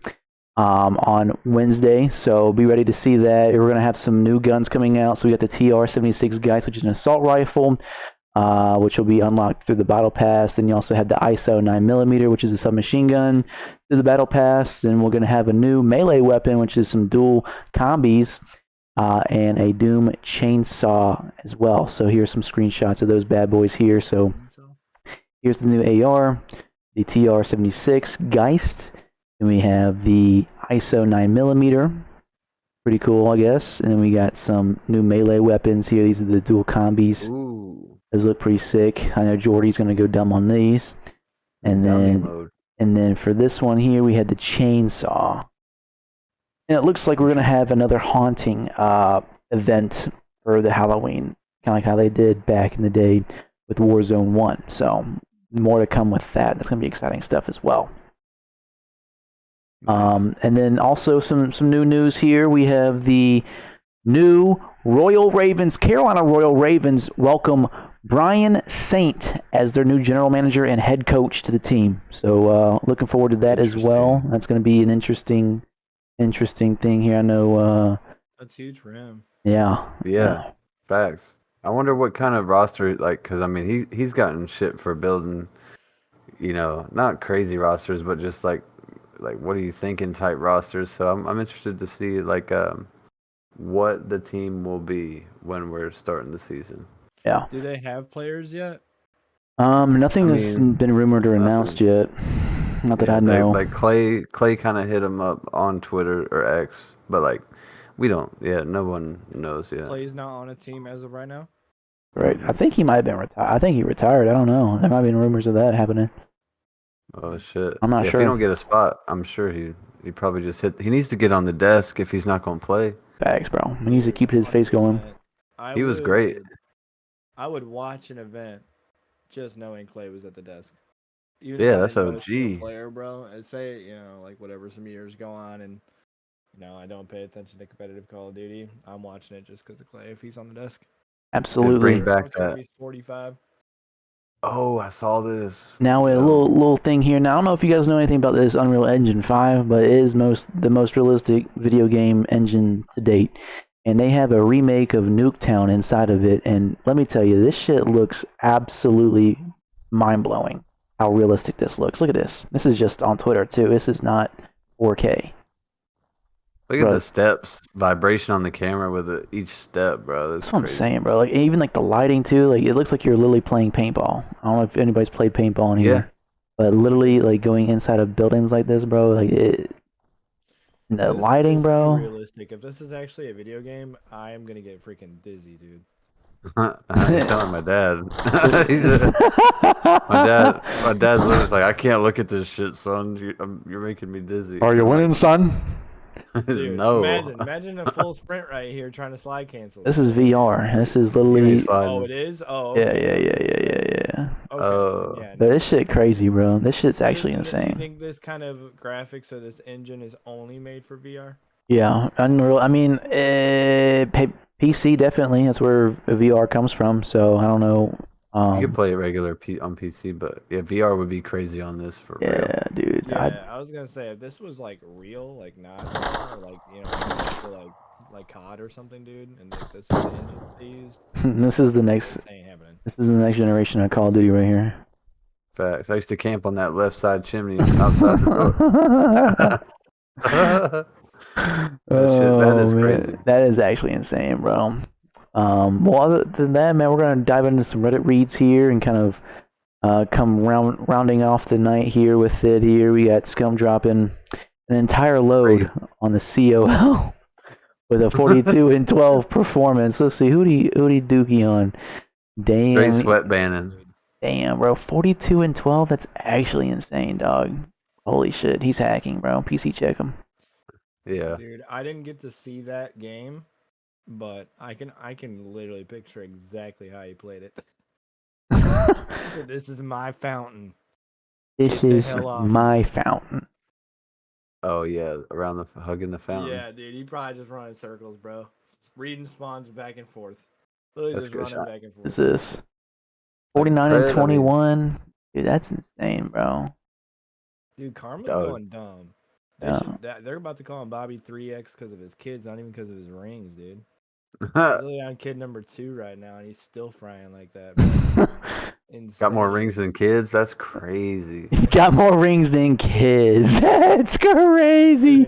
on Wednesday. So be ready to see that. We're going to have some new guns coming out. So we got the TR-76 Geist, which is an assault rifle, which will be unlocked through the Battle Pass. And you also have the ISO 9mm, which is a submachine gun through the Battle Pass. And we're going to have a new melee weapon, which is some dual combis. And a Doom chainsaw as well. So here's some screenshots of those bad boys here. So here's the new AR, the TR-76 Geist, and we have the ISO 9mm. Pretty cool, I guess. And then we got some new melee weapons here. These are the dual combis. Ooh. Those look pretty sick. I know Jordy's gonna go dumb on these. And Dummy then mode. for this one here, we had the chainsaw. And it looks like we're going to have another haunting event for the Halloween, kind of like how they did back in the day with Warzone 1. So more to come with that. That's going to be exciting stuff as well. Nice. And then also some new news here. We have the new Royal Ravens, Carolina Royal Ravens, welcome Brian Saint as their new general manager and head coach to the team. So looking forward to that as well. That's going to be an interesting thing here. I know. That's huge for him. Yeah. Facts. I wonder what kind of roster, like, because I mean, he's gotten shit for building, you know, not crazy rosters, but just like what are you thinking type rosters. So I'm interested to see like what the team will be when we're starting the season. Yeah. Do they have players yet? Nothing has been rumored or announced yet. Not that I know. Like Clay kind of hit him up on Twitter or X, but like we don't. Yeah, no one knows yet. Clay's not on a team as of right now. Right. I think he might have been retired. I think he retired. I don't know. There might be rumors of that happening. Oh shit! I'm not sure. If he don't get a spot, I'm sure he probably just hit. He needs to get on the desk if he's not gonna play. Facts, bro. He needs to keep his face going. He was great. I would watch an event just knowing Clay was at the desk. Even Yeah, if I that's didn't know he was a OG. player, bro. And say, you know, like whatever, some years go on and, you know, I don't pay attention to competitive Call of Duty. I'm watching it just because of Clay if he's on the desk. Absolutely. Bring back that. He's 45. Oh, I saw this. Now a little thing here. Now I don't know if you guys know anything about this Unreal Engine 5, but it is the most realistic video game engine to date. And they have a remake of Nuketown inside of it, and let me tell you, this shit looks absolutely mind-blowing how realistic this looks. Look at this. This is just on Twitter too. This is not 4K. Look at the steps, vibration on the camera with each step, bro. That's what I'm saying, bro. Like even like the lighting too. Like it looks like you're literally playing paintball. I don't know if anybody's played paintball in here, but literally like going inside of buildings like this, bro. Like the lighting, bro. Realistic. If this is actually a video game, I am gonna get freaking dizzy, dude. I'm telling my dad. My dad's literally like, I can't look at this shit, son. You're making me dizzy. Are you winning, son? Dude, no. Imagine a full sprint right here trying to slide cancel. This is VR. This is literally. Oh, it is. Oh. Okay. Yeah. Okay. Yeah. But this shit crazy, bro. This shit's actually insane. Do you think this kind of graphics or this engine is only made for VR? Yeah, Unreal. I mean, PC definitely. That's where VR comes from. So I don't know. You could play it regular on PC, but yeah, VR would be crazy on this for real. Yeah, dude. Yeah, I was gonna say if this was like real, like not VR, like you know, for like COD or something, dude, and like, this is the engine they used. This is the next. This is the next generation of Call of Duty right here. Facts. I used to camp on that left side chimney outside the boat. That is crazy. That is actually insane, bro. Well, other than that, man, we're gonna dive into some Reddit reads here and kind of come rounding off the night here with it. Here we got Scum dropping an entire load on the COL with a 42 and 12 performance. Let's see who he dookie on. Damn. Great sweat banning. Damn, bro, 42 and 12. That's actually insane, dog. Holy shit, he's hacking, bro. PC check him. Yeah. Dude, I didn't get to see that game, but I can literally picture exactly how he played it. So this is my fountain. This is my fountain. Oh yeah, around hugging the fountain. Yeah, dude, he probably just running circles, bro. Reading spawns back and forth. Literally That's just good running shot. back and forth. What's this? 49 and 21. Dude, that's insane, bro. Dude, Karma's going dumb. They're about to call him Bobby 3X because of his kids, not even because of his rings, dude. He's literally on kid number 2 right now, and he's still frying like that, bro. Got more rings than kids? That's crazy. He got more rings than kids. That's crazy.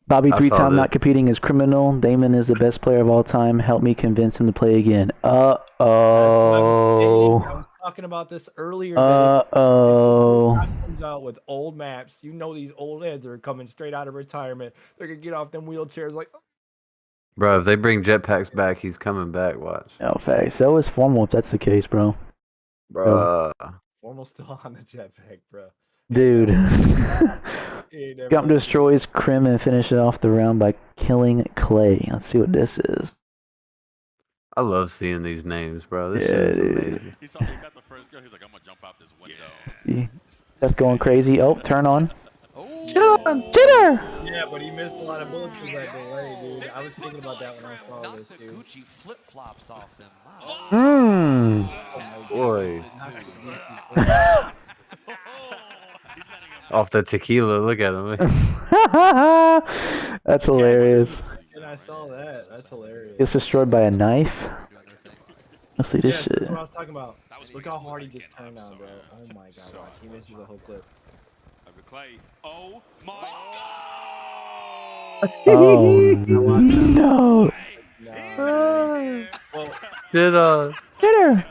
Bobby 3-time not competing is criminal. Damon is the best player of all time. Help me convince him to play again. I was talking about this earlier. Comes out with old maps. You know these old heads are coming straight out of retirement. They're gonna get off them wheelchairs like. Bro, if they bring jetpacks back, he's coming back. Watch. No, fact. So is Formal if that's the case, bro. Bro. Formal's still on the jetpack, bro. Dude. Gump destroys Crim and finishes off the round by killing Clay. Let's see what this is. I love seeing these names, bro. This shit is amazing. He got the first girl. He's like, I'm gonna jump out this window. Steph going crazy. Oh, turn on. Jitter! Yeah, but he missed a lot of bullets with that delay, dude. I was thinking about that when I saw this, Knocked the dude. Gucci flip flops off him. Wow. Boy. Mmm. Off the tequila. Look at him. That's hilarious. And I saw that. That's hilarious. Gets destroyed by a knife. Let's see this Yes, shit. that's what I was talking about. Look how hard he just turned on, bro. Oh my god, watch. He misses the whole clip. Oh my Oh no! Shit on. Jitter!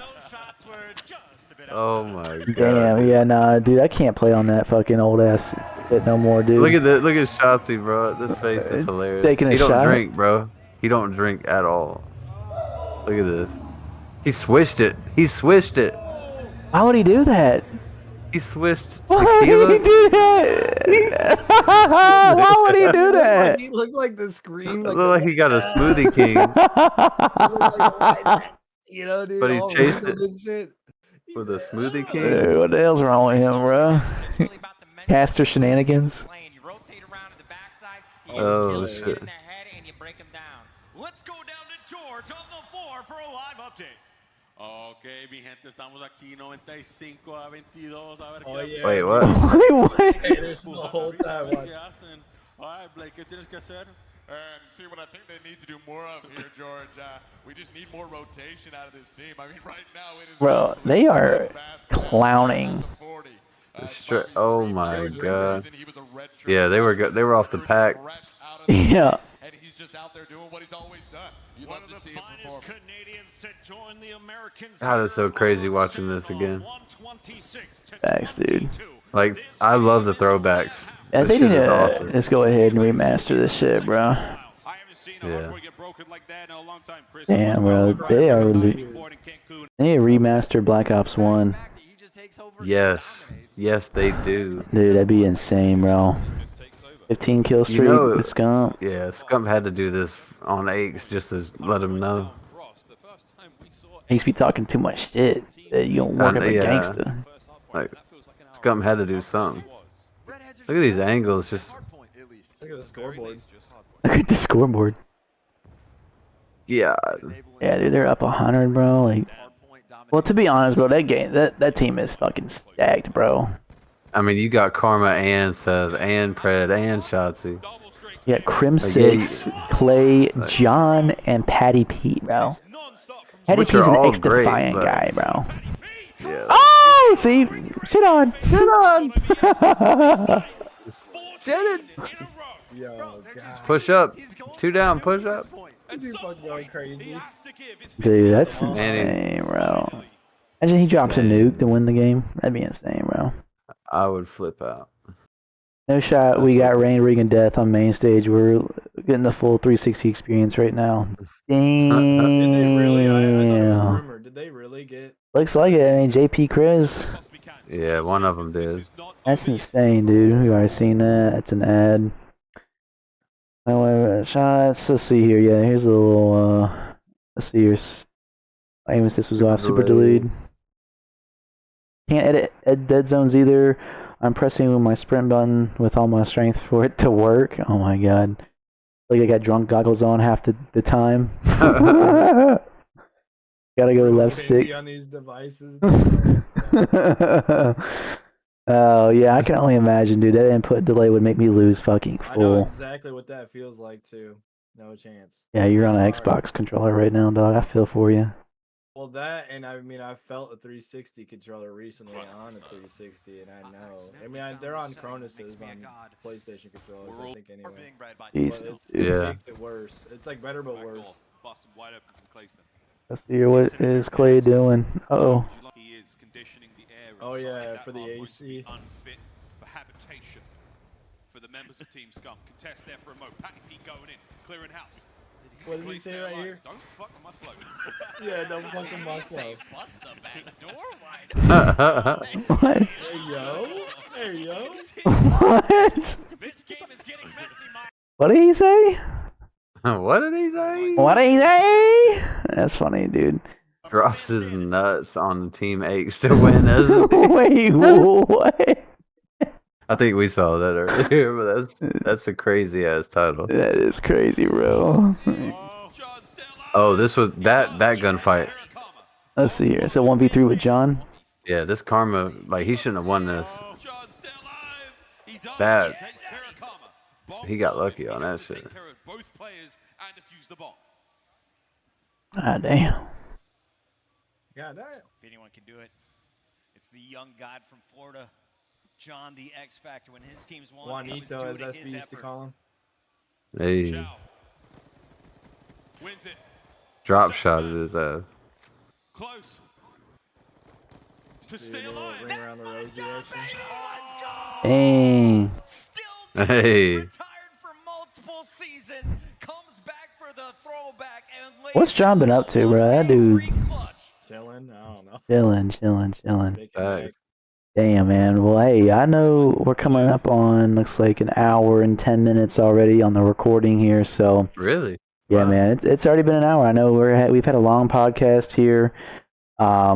Oh my god. Damn, yeah, nah, dude, I can't play on that fucking old ass shit no more, dude. Look at that. Look at Shotzi, bro. This face is hilarious. Taking a He don't shot? drink, bro. He don't drink at all. Look at this. He swished it. He swished it. Why would he do that? He swished Why would tequila. he do that? Why would he do that? He looked like the screen. Look like he got a smoothie king, You know, dude. but he all chased wrinkled it and shit. with a smoothie king. Dude, what the hell's wrong with him, bro? Caster shenanigans. Oh shit. Let's go down to George on the floor for a live update. Ok, mi gente, estamos aquí 95-22. A ver Oh, qué yeah. Wait, what? Wait, what? Hey, there's the whole time. watch. ¿Qué hacen? All right, Blake, ¿qué tienes que hacer? See what I think they need to do more of here, George. We just need more rotation out of this team. I mean, right now it is. Bro, they are clowning. Oh my god. Yeah, they were off the pack. Yeah. And he's just out there doing what he's always done. You love to see him perform. God, it's so crazy watching this again. Thanks, dude. Like, I love the throwbacks. Yeah, This they shit need is to awesome. just go ahead and remaster this shit, bro. Yeah. Damn, bro, they are really. They need to remaster Black Ops 1. Yes. Yes, they do. Dude, that'd be insane, bro. 15 kill streak, the Scump. Yeah, Scump had to do this on Aches just to let him know. He used to be talking too much shit. That you don't work as a gangster. Like, Scump had to do something. Look at these angles, just. Look at the scoreboard. Look at the scoreboard. Yeah. Yeah, dude, they're up 100, bro. Like, well, to be honest, bro, that game, that team is fucking stacked, bro. I mean, you got Karma and Seth and Pred and Shotzi. You got Crim Like, yeah, 6, Clay, John, and Patty Pete, bro. Patty Which Pete's are an all X-Defiant great, guy, but- bro. Yeah. Oh, see? Shit on. Shit on. Yo, God. Push up. 2 down, push up. Dude, fucking going crazy. Dude, that's Man, insane, bro. Imagine he drops a nuke to win the game. That'd be insane, bro. I would flip out. No shot. We got Rain, Rig, and Death on main stage. We're getting the full 360 experience right now. Damn. Did they really? I thought it was a rumor. Did they really get? Looks like it. I mean, JP Chris. Yeah, one of them did. That's insane, dude. We've already seen that. That's an ad. However, shots. Let's see here. Yeah, here's a little. Let's see here. Aim assist was off. Super delayed. Can't edit dead zones either. I'm pressing with my sprint button with all my strength for it to work. Oh my god. Like I got drunk goggles on half the time. Gotta go left stick. On these devices. Oh yeah, I can only imagine, dude. That input delay would make me lose fucking I know full. exactly what that feels like too. No chance. Yeah, you're on an It's hard. Xbox controller right now, dog. I feel for you. Well, that and I mean, I felt a 360 controller recently on a 360, and I know. I mean, they're on Cronus's on PlayStation controllers, I think anyway. Jesus, But it Yeah. makes it worse. It's like better but worse. Let's see here. What is Clay doing? Uh-oh. Oh yeah, for the AC. Unfit for habitation. For the members of Team Scum, contest there for a mo. Patty Pete going in, clearing house. What did he say right here? Don't fuck with my flow. Yeah, don't fucking muscle. Bust the back door wide. What? There you go. There you go. What? This game is getting messy, Mike. What did he say? What did he say? What did he say? That's funny, dude. Drops his nuts on Team Aches to win, doesn't he? Wait, what? I think we saw that earlier, but that's a crazy ass title. That is crazy, bro. Oh, this was that gunfight. Let's see here. So 1v3 with John. Yeah, this Karma, like he shouldn't have won this. That he got lucky on that shit. Ah, damn. God damn. If anyone can do it, it's the young god from Florida, John the X Factor. When his teams won, Juanito, as SB used to call him. Hey. Drop shot at his ass. Close. To stay alive. Ring around the rosy action. Dang. Hey. Retired for multiple seasons, comes back for the throwback, and What's John been up to, bro? That dude. Chilling? I don't know. Chilling. Facts. Damn, man. Well, hey, I know we're coming up on, looks like an hour and 10 minutes already on the recording here, so. Really? Yeah, Wow. man. It's already been an hour. I know we've had a long podcast here. I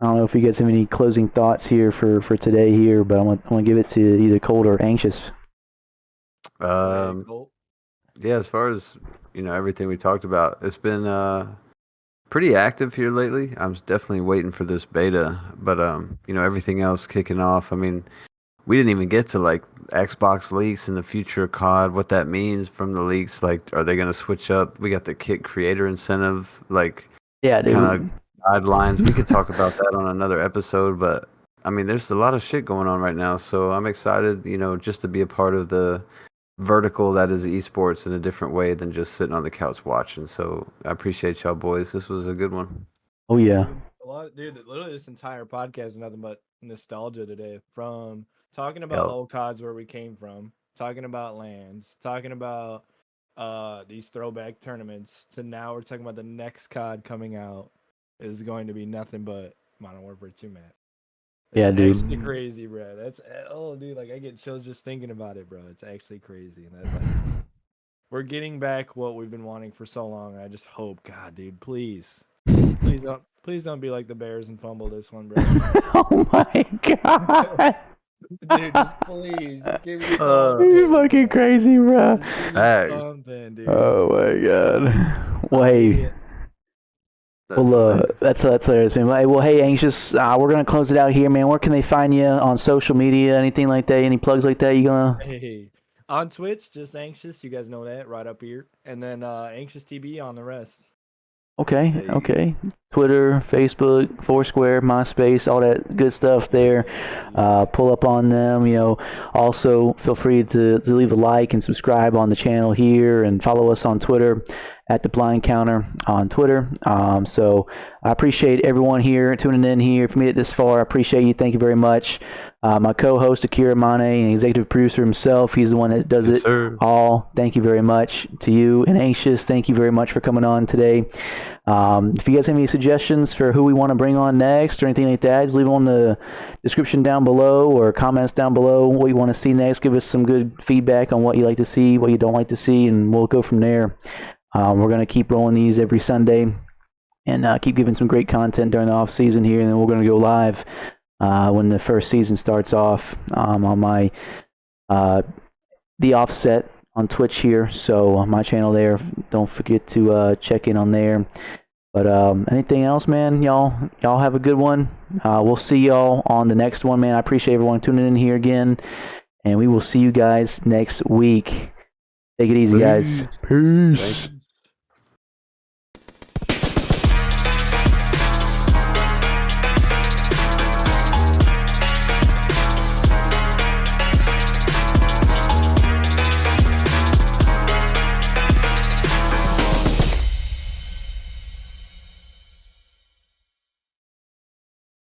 don't know if you guys have any closing thoughts here for today here, but I want to give it to either Cold or Anxious. Yeah, as far as everything we talked about, it's been pretty active here lately. I'm definitely waiting for this beta, but everything else kicking off. I mean, we didn't even get to like Xbox leaks in the future of COD, what that means from the leaks. Like, are they gonna switch up? We got the kit creator incentive, like Yeah, dude. kind of guidelines. We could talk about that on another episode, but I mean, there's a lot of shit going on right now, so I'm excited, just to be a part of the vertical that is esports in a different way than just sitting on the couch watching. So I appreciate y'all boys. This was a good one. Oh yeah. Dude, literally this entire podcast is nothing but nostalgia today. From talking about old CODs where we came from, talking about lands, talking about these throwback tournaments, to now we're talking about the next COD coming out is going to be nothing but Modern Warfare 2, man. Yeah, dude. It's actually crazy, bro. Dude, like I get chills just thinking about it, bro. It's actually crazy, and that, like, we're getting back what we've been wanting for so long. And I just hope, God, dude, please don't be like the Bears and fumble this one, bro. Oh my god. Dude, just please, just give me something. You're fucking crazy, bro. Something, dude. Oh my god. Wait. Well, that's hilarious, man. Well, hey, Anxious, we're gonna close it out here, man. Where can they find you on social media? Anything like that? Any plugs like that? You gonna? Hey, on Twitch, just Anxious. You guys know that right up here, and then Anxious TB on the rest. Okay. Twitter, Facebook, Foursquare, MySpace, all that good stuff there. Pull up on them. Also feel free to leave a like and subscribe on the channel here, and follow us on Twitter at the Blind Counter on Twitter. So I appreciate everyone here tuning in here. If you made it this far, I appreciate you. Thank you very much. My co-host AKIIRA, AMANE, and executive producer himself, he's the one that does it all. Thank you very much to you. And Anxious, thank you very much for coming on today. If you guys have any suggestions for who we want to bring on next or anything like that, just leave them on the description down below or comments down below what you want to see next. Give us some good feedback on what you like to see, what you don't like to see, and we'll go from there. We're going to keep rolling these every Sunday and keep giving some great content during the off season here, and then we're going to go live when the first season starts off on my the Offset on Twitch here. So on my channel there, don't forget to check in on there. But anything else, man? Y'all have a good one. We'll see y'all on the next one, man. I appreciate everyone tuning in here again, and we will see you guys next week. Take it easy, guys. Peace.